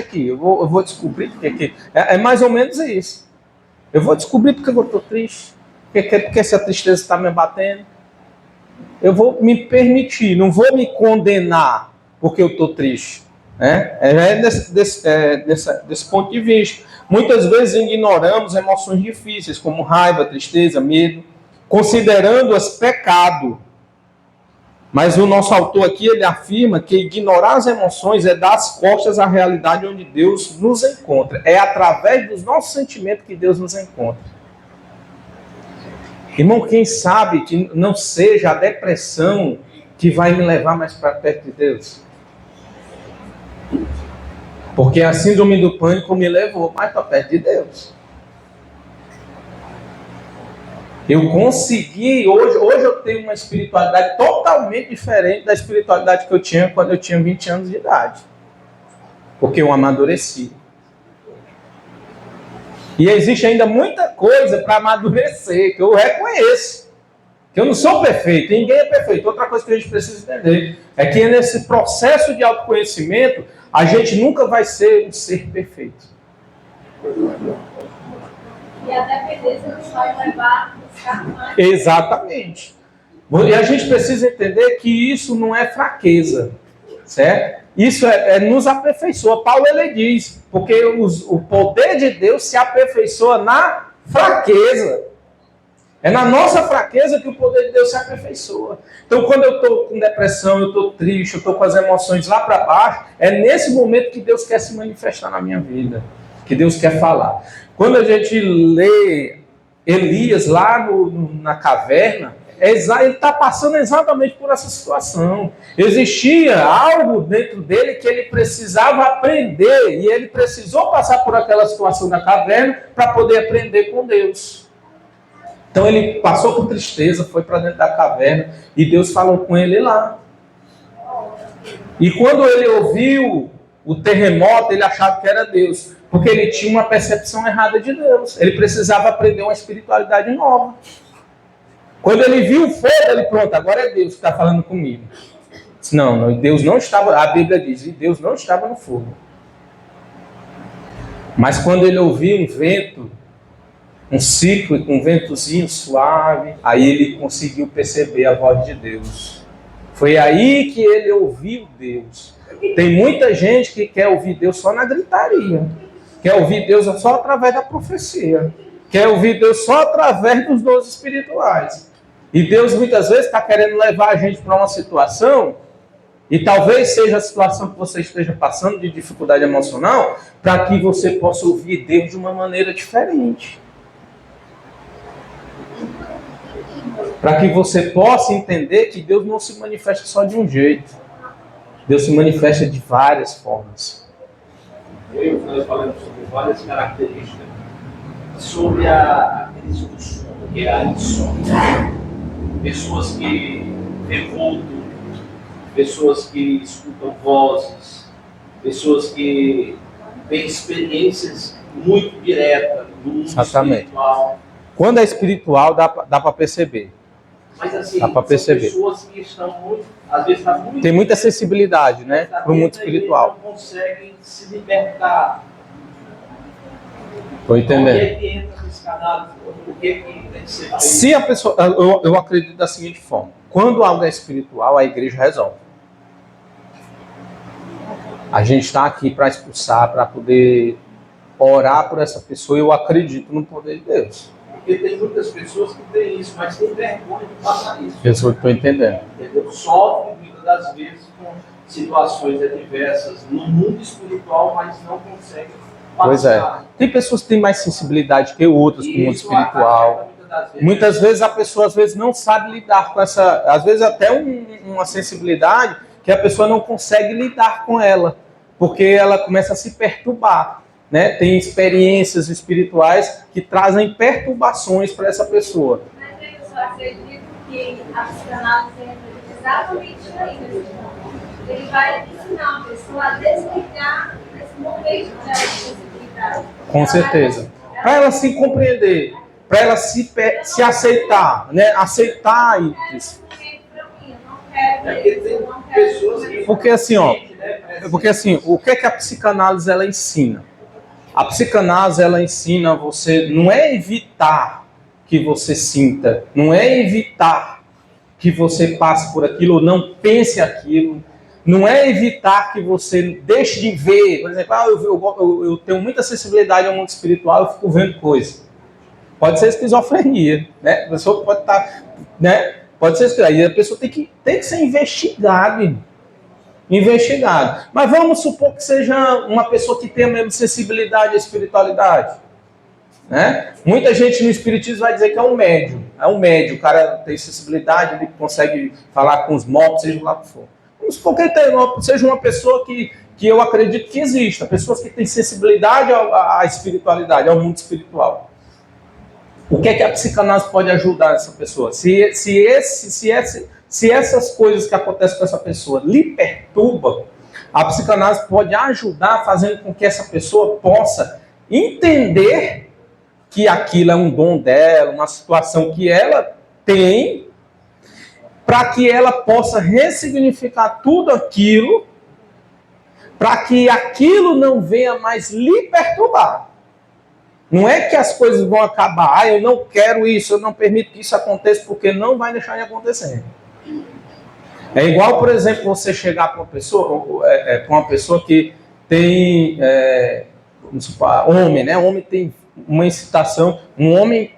aqui, eu vou descobrir porque é mais ou menos isso. Eu vou descobrir porque eu estou triste, porque essa tristeza está me abatendo. Eu vou me permitir, não vou me condenar porque eu estou triste. Desse ponto de vista. Muitas vezes ignoramos emoções difíceis, como raiva, tristeza, medo, considerando-as pecado. Mas o nosso autor aqui, ele afirma que ignorar as emoções é dar as costas à realidade onde Deus nos encontra. É através dos nossos sentimentos que Deus nos encontra. Irmão, quem sabe que não seja a depressão que vai me levar mais para perto de Deus? Porque a síndrome do pânico me levou mais para perto de Deus. Eu consegui, hoje eu tenho uma espiritualidade totalmente diferente da espiritualidade que eu tinha quando eu tinha 20 anos de idade. Porque eu amadureci. E existe ainda muita coisa para amadurecer, que eu reconheço. Que eu não sou perfeito, ninguém é perfeito. Outra coisa que a gente precisa entender é que nesse processo de autoconhecimento, a gente nunca vai ser um ser perfeito. E a dependência nos vai levar a buscar mais. Exatamente. E a gente precisa entender que isso não é fraqueza, certo? Isso nos aperfeiçoa. Paulo ele diz, porque o poder de Deus se aperfeiçoa na fraqueza. É na nossa fraqueza que o poder de Deus se aperfeiçoa. Então, quando eu estou com depressão, eu estou triste, eu estou com as emoções lá para baixo, é nesse momento que Deus quer se manifestar na minha vida, que Deus quer falar. Quando a gente lê Elias lá na caverna, ele está passando exatamente por essa situação. Existia algo dentro dele que ele precisava aprender, e ele precisou passar por aquela situação da caverna para poder aprender com Deus. Então ele passou por tristeza, foi para dentro da caverna, e Deus falou com ele lá. E quando ele ouviu o terremoto, ele achava que era Deus, porque ele tinha uma percepção errada de Deus. Ele precisava aprender uma espiritualidade nova. Quando ele viu o fogo, ele pronto, agora é Deus que está falando comigo. Não, Deus não estava, a Bíblia diz, e Deus não estava no fogo. Mas quando ele ouviu um vento, um cíclico, um ventozinho suave, aí ele conseguiu perceber a voz de Deus. Foi aí que ele ouviu Deus. Tem muita gente que quer ouvir Deus só na gritaria. Quer ouvir Deus só através da profecia. Quer ouvir Deus só através dos dons espirituais. E Deus muitas vezes está querendo levar a gente para uma situação, e talvez seja a situação que você esteja passando de dificuldade emocional, para que você possa ouvir Deus de uma maneira diferente. Para que você possa entender que Deus não se manifesta só de um jeito. Deus se manifesta de várias formas. Nós falamos sobre várias características, sobre aqueles costumes, que é a insônia. Pessoas que revoltam, pessoas que escutam vozes, pessoas que têm experiências muito diretas no mundo espiritual. Quando é espiritual, dá para perceber. Mas assim, dá para perceber. São pessoas que estão muito, às vezes está muito... Tem muita sensibilidade, né, para o mundo espiritual. Não conseguem se libertar. Estou entendendo. Onde é que entra nesse canal? O que tem que ser feito? Se a pessoa, eu acredito da seguinte forma: quando algo é espiritual, a igreja resolve. A gente está aqui para expulsar, para poder orar por essa pessoa. Eu acredito no poder de Deus. Porque tem muitas pessoas que têm isso, mas têm vergonha de passar isso. Eu estou entendendo. Entendeu? Sofrem muitas das vezes com situações adversas no mundo espiritual, mas não conseguem passar. Pois é. Tem pessoas que têm mais sensibilidade que outras com o mundo espiritual. Muitas vezes a pessoa não sabe lidar com essa, às vezes até uma sensibilidade que a pessoa não consegue lidar com ela, porque ela começa a se perturbar, né? Tem experiências espirituais que trazem perturbações para essa pessoa. Mas eu só acredito que a psicanálise entra exatamente aí nesse ponto. Ele vai ensinar a pessoa a desligar esse momento de sensibilidade. Com certeza. Para ela se compreender, para ela se aceitar, né? Aceitar isso. Porque assim, o que é que a psicanálise ela ensina? A psicanálise ela ensina você, não é evitar que você sinta, não é evitar que você passe por aquilo ou não pense aquilo, não é evitar que você deixe de ver. Por exemplo, eu tenho muita sensibilidade ao mundo espiritual, eu fico vendo coisas. Pode ser esquizofrenia, né? A pessoa pode estar, né? Pode ser isso. Aí a pessoa tem que ser investigado. Mas vamos supor que seja uma pessoa que tenha mesmo sensibilidade à espiritualidade. Né? Muita gente no espiritismo vai dizer que é um médium. É um médium, o cara tem sensibilidade, ele consegue falar com os mortos, seja lá o que for. Vamos supor que ele seja uma pessoa que eu acredito que exista. Pessoas que têm sensibilidade à espiritualidade, ao mundo espiritual. O que é que a psicanálise pode ajudar essa pessoa? Se essas coisas que acontecem com essa pessoa lhe perturbam, a psicanálise pode ajudar fazendo com que essa pessoa possa entender que aquilo é um dom dela, uma situação que ela tem, para que ela possa ressignificar tudo aquilo, para que aquilo não venha mais lhe perturbar. Não é que as coisas vão acabar, eu não quero isso, eu não permito que isso aconteça, porque não vai deixar de acontecer. É igual, por exemplo, você chegar para uma pessoa que tem, vamos supor, homem, né? Homem tem uma incitação, um homem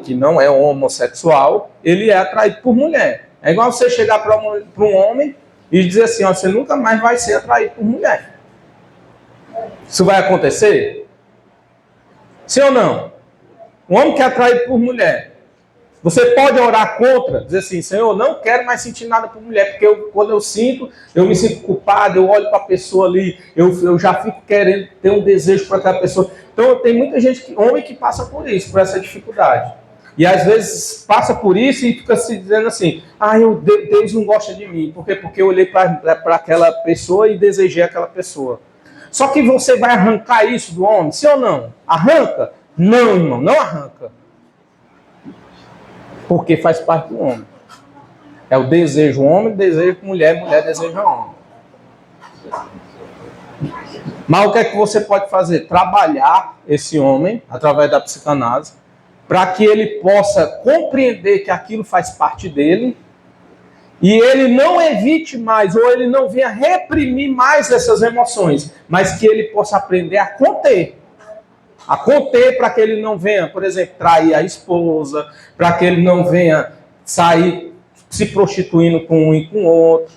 que não é homossexual, ele é atraído por mulher. É igual você chegar para um homem e dizer assim, ó, você nunca mais vai ser atraído por mulher. Isso vai acontecer? Sim ou não? Um homem que é atraído por mulher, você pode orar contra, dizer assim, Senhor, não quero mais sentir nada por mulher, porque quando eu sinto, eu me sinto culpado, eu olho para a pessoa ali, eu já fico querendo ter um desejo para aquela pessoa. Então tem muita gente, homem que passa por isso, por essa dificuldade. E às vezes passa por isso e fica se dizendo assim, Deus não gosta de mim, porque eu olhei para aquela pessoa e desejei aquela pessoa. Só que você vai arrancar isso do homem, sim ou não? Arranca? Não, irmão, não arranca. Porque faz parte do homem. É o desejo homem, desejo mulher, mulher deseja homem. Mas o que é que você pode fazer? Trabalhar esse homem, através da psicanálise, para que ele possa compreender que aquilo faz parte dele, e ele não evite mais, ou ele não venha reprimir mais essas emoções, mas que ele possa aprender a conter para que ele não venha, por exemplo, trair a esposa, para que ele não venha sair se prostituindo com um e com o outro.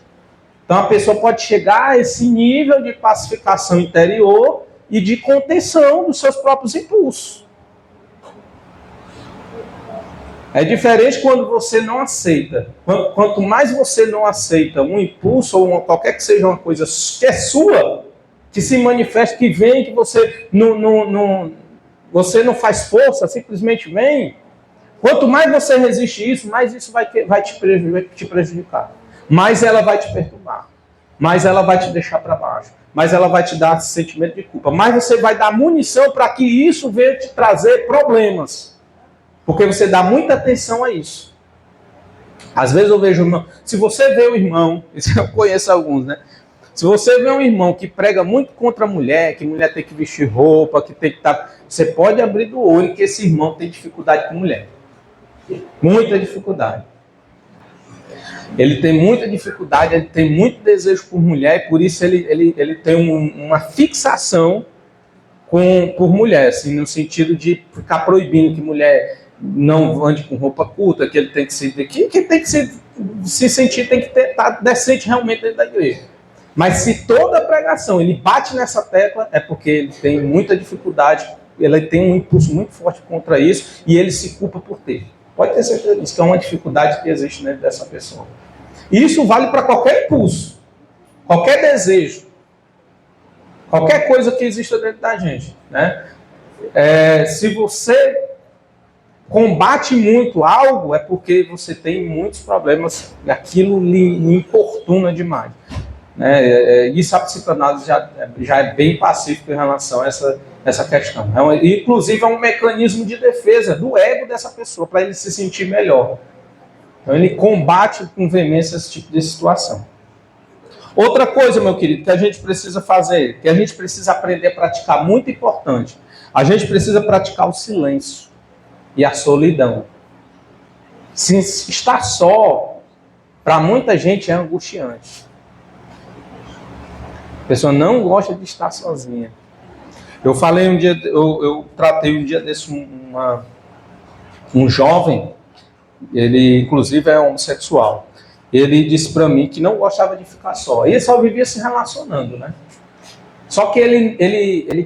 Então a pessoa pode chegar a esse nível de pacificação interior e de contenção dos seus próprios impulsos. É diferente quando você não aceita. Quanto mais você não aceita um impulso ou qualquer que seja uma coisa que é sua, que se manifesta, que vem, que você não faz força, simplesmente vem. Quanto mais você resiste isso, mais isso vai te prejudicar. Mais ela vai te perturbar. Mais ela vai te deixar para baixo. Mais ela vai te dar esse sentimento de culpa. Mais você vai dar munição para que isso venha te trazer problemas. Porque você dá muita atenção a isso. Às vezes eu vejo, irmão, se você vê um irmão, eu conheço alguns, né? Se você vê um irmão que prega muito contra a mulher, que mulher tem que vestir roupa, que tem que estar... Você pode abrir do olho que esse irmão tem dificuldade com mulher. Muita dificuldade. Ele tem muita dificuldade, ele tem muito desejo por mulher, e por isso ele tem uma fixação por mulher, assim, no sentido de ficar proibindo que mulher não ande com roupa curta, que ele tem que se sentir, tem que estar decente realmente dentro da igreja. Mas se toda pregação ele bate nessa tecla, é porque ele tem muita dificuldade, ele tem um impulso muito forte contra isso e ele se culpa por ter. Pode ter certeza disso, que é uma dificuldade que existe dentro dessa pessoa. E isso vale para qualquer impulso, qualquer desejo, qualquer coisa que exista dentro da gente, né? Se você combate muito algo, é porque você tem muitos problemas e aquilo lhe importuna demais. Isso a psicanálise já é bem pacífico em relação a essa questão. Inclusive é um mecanismo de defesa do ego dessa pessoa, para ele se sentir melhor. Então ele combate com veemência esse tipo de situação. Outra coisa, meu querido, que a gente precisa fazer, que a gente precisa aprender a praticar, muito importante, a gente precisa praticar o silêncio e a solidão. Se estar só, para muita gente é angustiante. A pessoa não gosta de estar sozinha. Eu falei um dia, eu tratei um dia desse um jovem, ele inclusive é homossexual. Ele disse para mim que não gostava de ficar só. Ele só vivia se relacionando, né? Só que ele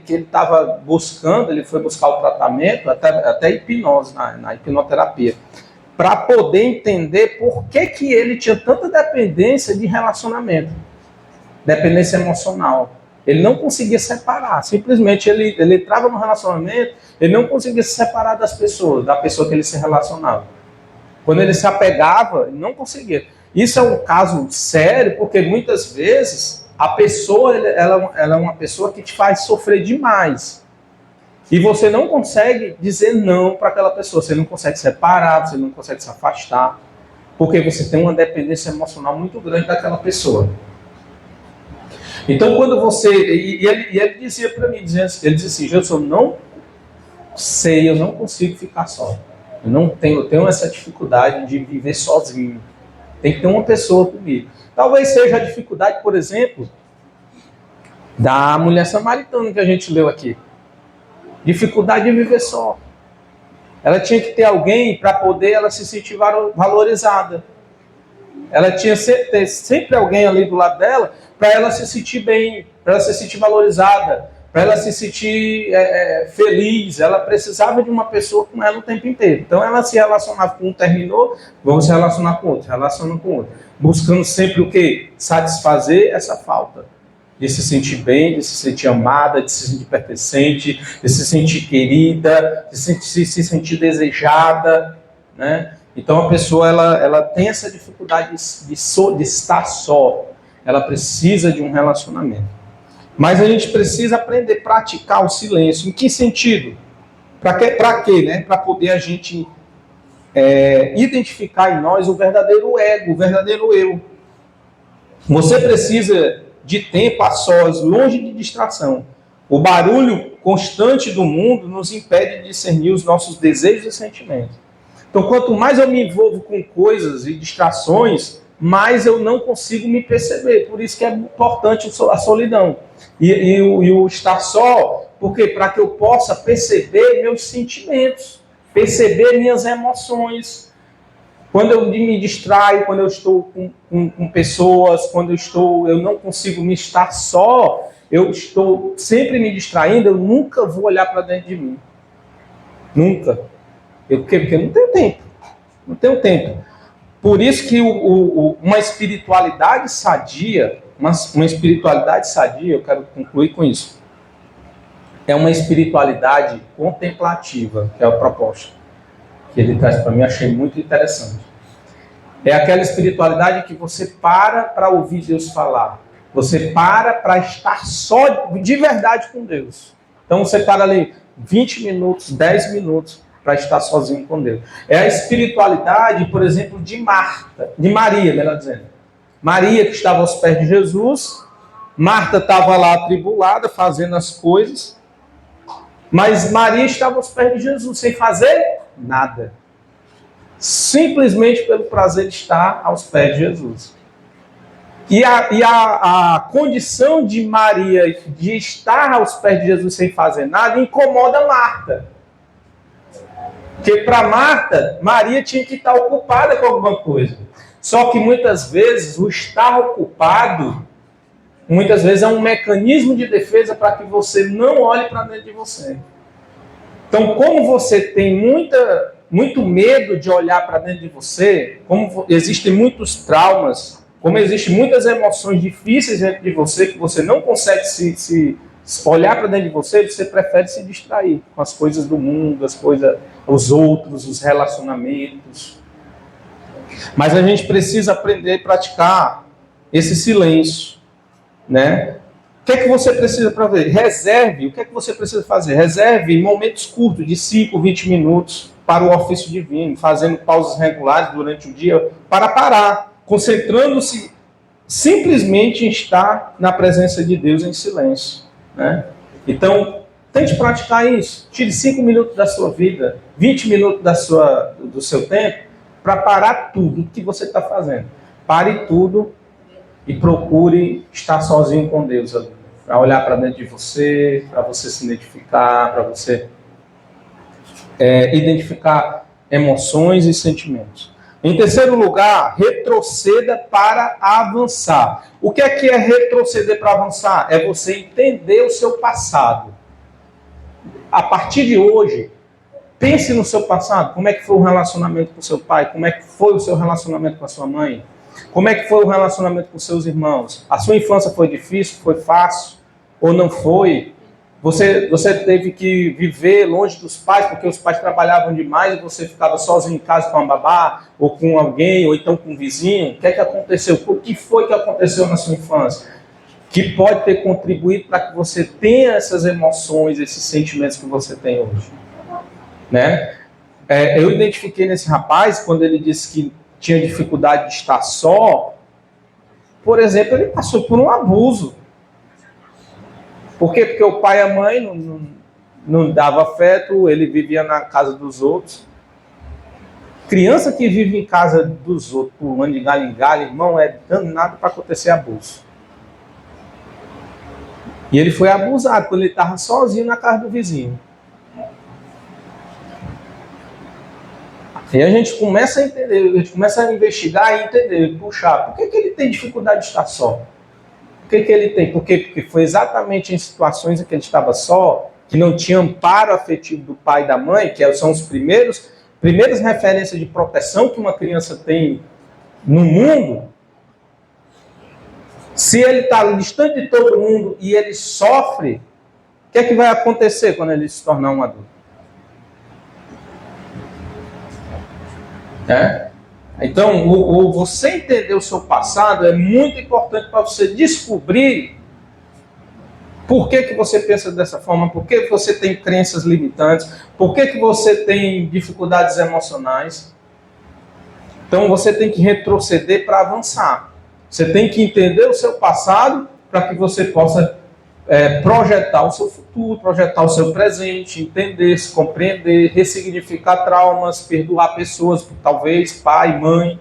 estava buscando, ele foi buscar o tratamento, até hipnose, na hipnoterapia, para poder entender por que ele tinha tanta dependência de relacionamento, dependência emocional. Ele não conseguia separar, simplesmente ele entrava no relacionamento, ele não conseguia se separar das pessoas, da pessoa que ele se relacionava. Quando ele se apegava, ele não conseguia. Isso é um caso sério, porque muitas vezes a pessoa ela é uma pessoa que te faz sofrer demais. E você não consegue dizer não para aquela pessoa, você não consegue separar, você não consegue se afastar, porque você tem uma dependência emocional muito grande daquela pessoa. Então, quando você... E ele dizia para mim, ele dizia assim, Jesus, eu não sei, eu não consigo ficar só. Eu tenho essa dificuldade de viver sozinho. Tem que ter uma pessoa comigo. Talvez seja a dificuldade, por exemplo, da mulher samaritana que a gente leu aqui. Dificuldade de viver só. Ela tinha que ter alguém para poder ela se sentir valorizada. Ela tinha que ter sempre alguém ali do lado dela para ela se sentir bem, para ela se sentir valorizada, para ela se sentir feliz. Ela precisava de uma pessoa com ela o tempo inteiro. Então ela se relacionava com um, terminou, vamos se relacionar com outro, relaciona com outro. Buscando sempre o quê? Satisfazer essa falta. De se sentir bem, de se sentir amada, de se sentir pertencente, de se sentir querida, de se sentir desejada, né? Então a pessoa ela tem essa dificuldade de estar só. Ela precisa de um relacionamento. Mas a gente precisa aprender a praticar o silêncio. Em que sentido? Para quê? Né? Para poder a gente identificar em nós o verdadeiro ego, o verdadeiro eu. Você precisa de tempo a sós, longe de distração. O barulho constante do mundo nos impede de discernir os nossos desejos e sentimentos. Então, quanto mais eu me envolvo com coisas e distrações, mais eu não consigo me perceber. Por isso que é importante a solidão. E o estar só, porque para que eu possa perceber meus sentimentos, perceber minhas emoções. Quando eu me distraio, quando eu estou com pessoas, quando eu não consigo me estar só, eu estou sempre me distraindo, eu nunca vou olhar para dentro de mim. Nunca. Porque eu não tenho tempo. Não tenho tempo. Por isso que uma espiritualidade sadia, uma espiritualidade sadia, eu quero concluir com isso, é uma espiritualidade contemplativa, que é a proposta que ele traz para mim, achei muito interessante. É aquela espiritualidade que você para ouvir Deus falar. Você para estar só de verdade com Deus. Então você para ali 20 minutos, 10 minutos para estar sozinho com Deus. É a espiritualidade, por exemplo, de Maria, melhor dizendo. Maria que estava aos pés de Jesus, Marta estava lá atribulada, fazendo as coisas, mas Maria estava aos pés de Jesus, sem fazer nada. Simplesmente pelo prazer de estar aos pés de Jesus. E a condição de Maria de estar aos pés de Jesus sem fazer nada incomoda Marta. Porque para Marta, Maria tinha que estar ocupada com alguma coisa. Só que muitas vezes o estar ocupado, muitas vezes é um mecanismo de defesa para que você não olhe para dentro de você. Então, como você tem muito medo de olhar para dentro de você, como existem muitos traumas, como existem muitas emoções difíceis dentro de você, que você não consegue se olhar para dentro de você, você prefere se distrair com as coisas do mundo, os outros, os relacionamentos. Mas a gente precisa aprender a praticar esse silêncio, né? O que é que você precisa para ver? Reserve, o que é que você precisa fazer? Reserve momentos curtos, de 5, 20 minutos, para o ofício divino, fazendo pausas regulares durante o dia, para parar, concentrando-se simplesmente em estar na presença de Deus em silêncio, né? Então, tente praticar isso. Tire 5 minutos da sua vida, 20 minutos do seu tempo, para parar tudo que você está fazendo. Pare tudo e procure estar sozinho com Deus ali. Para olhar para dentro de você, para você se identificar, para você identificar emoções e sentimentos. Em terceiro lugar, retroceda para avançar. O que é retroceder para avançar? É você entender o seu passado. A partir de hoje, pense no seu passado. Como é que foi o relacionamento com seu pai? Como é que foi o seu relacionamento com a sua mãe? Como é que foi o relacionamento com seus irmãos? A sua infância foi difícil? Foi fácil? Ou não foi? Você teve que viver longe dos pais porque os pais trabalhavam demais e você ficava sozinho em casa com a babá, ou com alguém, ou então com um vizinho? O que é que aconteceu? O que foi que aconteceu na sua infância? Que pode ter contribuído para que você tenha essas emoções, esses sentimentos que você tem hoje. Né? Eu identifiquei nesse rapaz, quando ele disse que tinha dificuldade de estar só, por exemplo, ele passou por um abuso. Por quê? Porque o pai e a mãe não davam afeto, ele vivia na casa dos outros. Criança que vive em casa dos outros, pulando de galho em galho, irmão, é danado para acontecer abuso. E ele foi abusado quando ele estava sozinho na casa do vizinho. E a gente começa a entender, a gente começa a investigar e entender, puxar, por que ele tem dificuldade de estar só? Por que ele tem? Por quê? Porque foi exatamente em situações em que ele estava só, que não tinha amparo afetivo do pai e da mãe, que são os primeiras referências de proteção que uma criança tem no mundo. Se ele está distante de todo mundo e ele sofre, o que é que vai acontecer quando ele se tornar um adulto? Então, você entender o seu passado é muito importante para você descobrir por que você pensa dessa forma, por que você tem crenças limitantes, por que você tem dificuldades emocionais. Então, você tem que retroceder para avançar. Você tem que entender o seu passado para que você possa projetar o seu futuro, projetar o seu presente, entender, se compreender, ressignificar traumas, perdoar pessoas, talvez pai, mãe,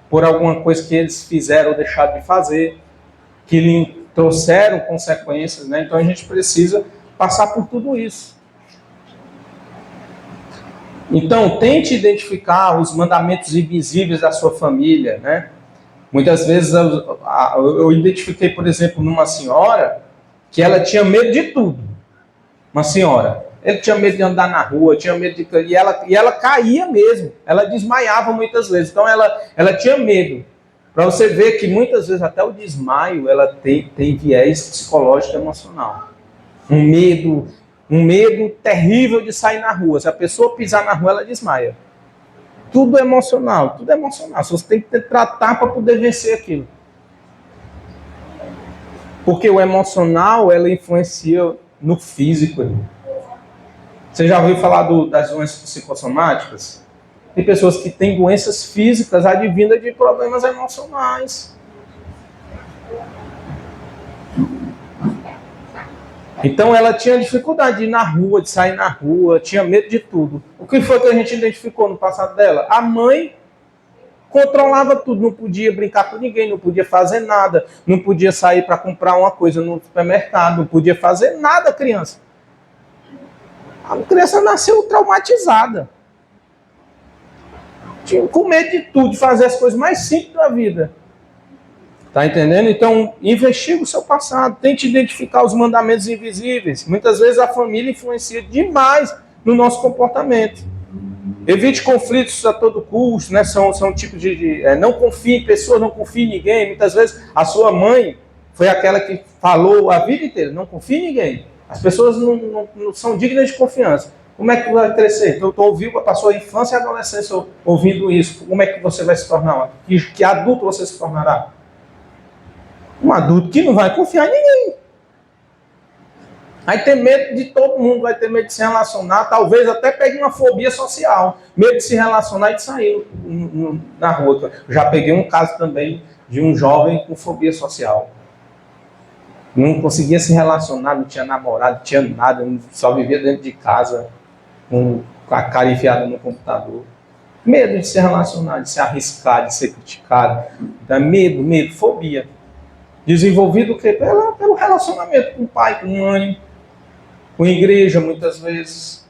por alguma coisa que eles fizeram ou deixaram de fazer, que lhe trouxeram consequências, né? Então a gente precisa passar por tudo isso. Então tente identificar os mandamentos invisíveis da sua família, né? Muitas vezes eu identifiquei, por exemplo, numa senhora que ela tinha medo de tudo. Uma senhora. Ele tinha medo de andar na rua, tinha medo de... E ela caía mesmo, ela desmaiava muitas vezes. Então ela tinha medo. Para você ver que muitas vezes até o desmaio ela tem viés psicológico e emocional. Um medo terrível de sair na rua. Se a pessoa pisar na rua, ela desmaia. Tudo é emocional, tudo é emocional. Você tem que tratar para poder vencer aquilo. Porque o emocional, ela influencia no físico. Você já ouviu falar das doenças psicossomáticas? Tem pessoas que têm doenças físicas advindas de problemas emocionais. Então ela tinha dificuldade de ir na rua, de sair na rua, tinha medo de tudo. O que foi que a gente identificou no passado dela? A mãe controlava tudo, não podia brincar com ninguém, não podia fazer nada, não podia sair para comprar uma coisa no supermercado, não podia fazer nada, criança. A criança nasceu traumatizada. Tinha com medo de tudo, de fazer as coisas mais simples da vida. Tá entendendo? Então, investiga o seu passado, tente identificar os mandamentos invisíveis. Muitas vezes a família influencia demais no nosso comportamento. Evite conflitos a todo custo, né? São tipos não confie em pessoas, não confie em ninguém. Muitas vezes a sua mãe foi aquela que falou a vida inteira, não confie em ninguém. As pessoas não são dignas de confiança. Como é que vai crescer? Então, eu estou ouvindo a sua infância e adolescência ouvindo isso. Como é que você vai se tornar? Que adulto você se tornará? Um adulto que não vai confiar em ninguém. Vai ter medo de todo mundo, vai ter medo de se relacionar, talvez até pegue uma fobia social. Medo de se relacionar e de sair na rua. Eu já peguei um caso também de um jovem com fobia social. Não conseguia se relacionar, não tinha namorado, não tinha nada, só vivia dentro de casa, com a cara enfiada no computador. Medo de se relacionar, de se arriscar, de ser criticado. Então, medo, fobia. Desenvolvido o quê? Pelo relacionamento com o pai, com a mãe, com a igreja, muitas vezes.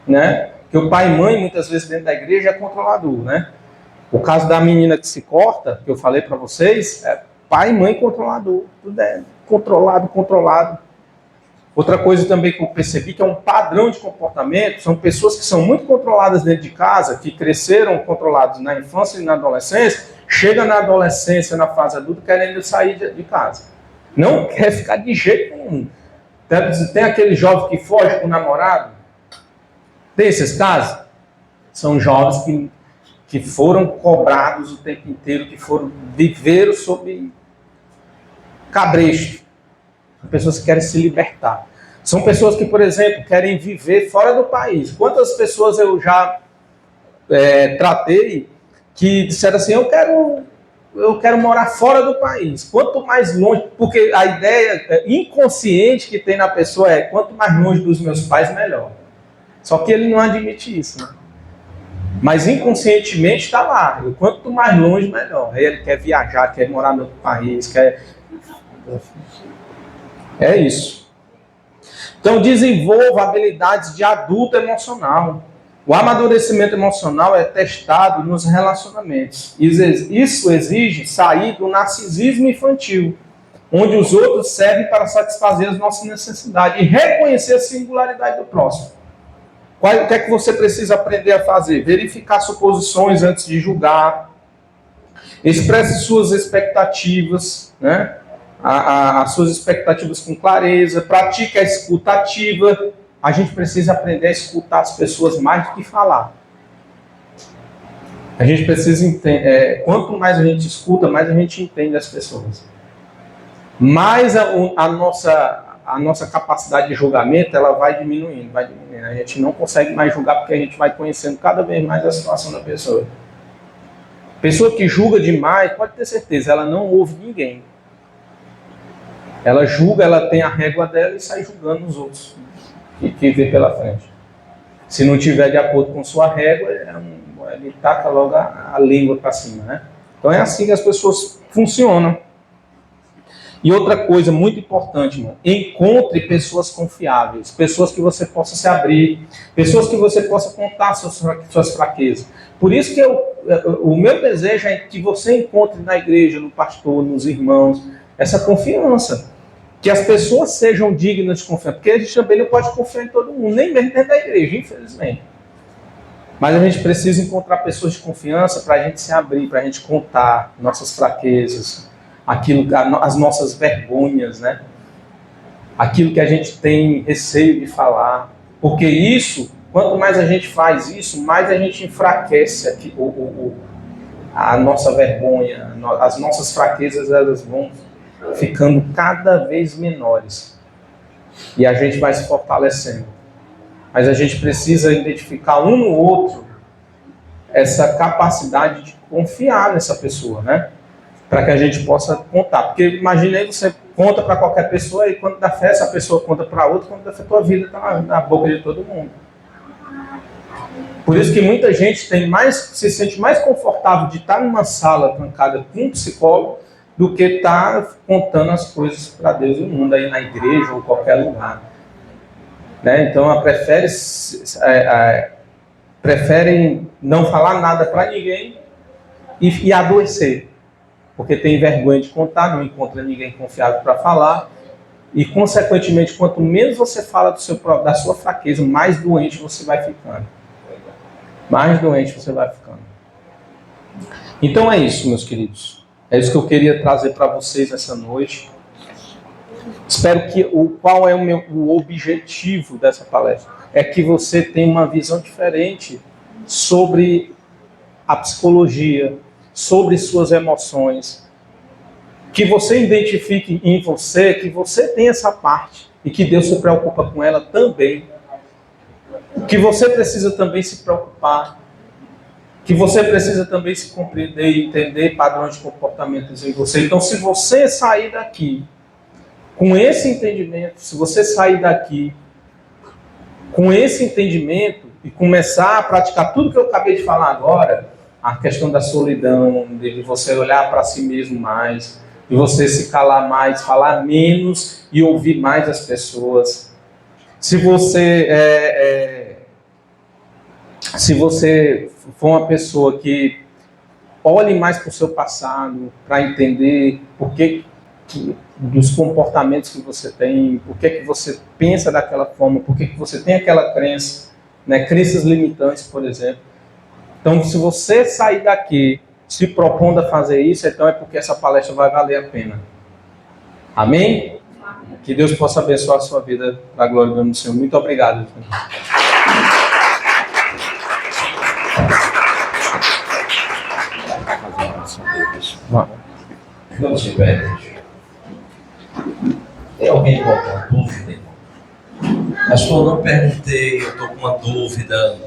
Né? Porque o pai e mãe, muitas vezes, dentro da igreja, é controlador. Né? O caso da menina que se corta, que eu falei para vocês, é pai e mãe controlador. Tudo é controlado. Outra coisa também que eu percebi, que é um padrão de comportamento, são pessoas que são muito controladas dentro de casa, que cresceram controlados na infância e na adolescência, chega na adolescência, na fase adulta, querendo sair de casa. Não quer ficar de jeito nenhum. Tem aquele jovem que foge com o namorado? Tem esses casos? São jovens que foram cobrados o tempo inteiro, que viveram sob cabresto. São pessoas que querem se libertar. São pessoas que, por exemplo, querem viver fora do país. Quantas pessoas eu já tratei que disseram assim, eu quero morar fora do país. Quanto mais longe, porque a ideia inconsciente que tem na pessoa é quanto mais longe dos meus pais, melhor. Só que ele não admite isso, né? Mas inconscientemente está lá. Quanto mais longe, melhor. Aí ele quer viajar, quer morar no outro país, É isso. Então, desenvolva habilidades de adulto emocional. O amadurecimento emocional é testado nos relacionamentos. Isso exige sair do narcisismo infantil, onde os outros servem para satisfazer as nossas necessidades e reconhecer a singularidade do próximo. O que é que você precisa aprender a fazer? Verificar suposições antes de julgar. Expresse suas expectativas, né? As suas expectativas com clareza. Pratique a escuta ativa. A gente precisa aprender a escutar as pessoas mais do que falar. A gente precisa entender. Quanto mais a gente escuta, mais a gente entende as pessoas. Mais a nossa capacidade de julgamento ela vai diminuindo. A gente não consegue mais julgar porque a gente vai conhecendo cada vez mais a situação da pessoa. Pessoa que julga demais, pode ter certeza, ela não ouve ninguém. Ela julga, ela tem a régua dela e sai julgando os outros que vê pela frente. Se não tiver de acordo com sua régua, ele taca logo a língua para cima, né? Então é assim que as pessoas funcionam. E outra coisa muito importante, mano, encontre pessoas confiáveis, pessoas que você possa se abrir, pessoas que você possa contar suas fraquezas. Por isso que o meu desejo é que você encontre na igreja, no pastor, nos irmãos, essa confiança. que as pessoas sejam dignas de confiança, porque a gente também não pode confiar em todo mundo, nem mesmo dentro da igreja, infelizmente. Mas a gente precisa encontrar pessoas de confiança para a gente se abrir, para a gente contar nossas fraquezas, as nossas vergonhas, né? Aquilo que a gente tem receio de falar. Porque isso, quanto mais a gente faz isso, mais a gente enfraquece aqui, a nossa vergonha, as nossas fraquezas, elas vão ficando cada vez menores. E a gente vai se fortalecendo. Mas a gente precisa identificar um no outro essa capacidade de confiar nessa pessoa, né? Para que a gente possa contar. Porque imagina aí, você conta para qualquer pessoa e quando dá festa, a pessoa conta para outra, quando dá festa, a tua vida está na boca de todo mundo. Por isso que muita gente se sente mais confortável de estar numa sala trancada com um psicólogo do que estar contando as coisas para Deus e o mundo, aí na igreja ou em qualquer lugar. Né? Então, ela preferem não falar nada para ninguém e adoecer. Porque tem vergonha de contar, não encontra ninguém confiável para falar. E, consequentemente, quanto menos você fala da sua fraqueza, mais doente você vai ficando. Mais doente você vai ficando. Então é isso, meus queridos. É isso que eu queria trazer para vocês essa noite. Espero que qual é o objetivo dessa palestra? É que você tenha uma visão diferente sobre a psicologia, sobre suas emoções, que você identifique em você que você tem essa parte e que Deus se preocupa com ela também, que você precisa também se preocupar, que você precisa também se compreender e entender padrões de comportamentos em você. Então, se você sair daqui com esse entendimento, se você sair daqui com esse entendimento e começar a praticar tudo que eu acabei de falar agora, a questão da solidão, de você olhar para si mesmo mais, de você se calar mais, falar menos e ouvir mais as pessoas. Se você for uma pessoa que olhe mais para o seu passado, para entender por que dos comportamentos que você tem, por que você pensa daquela forma, por que você tem aquela crença, né? Crenças limitantes, por exemplo. Então, se você sair daqui se propondo a fazer isso, então é porque essa palestra vai valer a pena. Amém? Que Deus possa abençoar a sua vida para a glória do nome do Senhor. Muito obrigado. Vamos de pé, gente. Tem alguém com alguma dúvida? Pastor, eu não perguntei, eu estou com uma dúvida.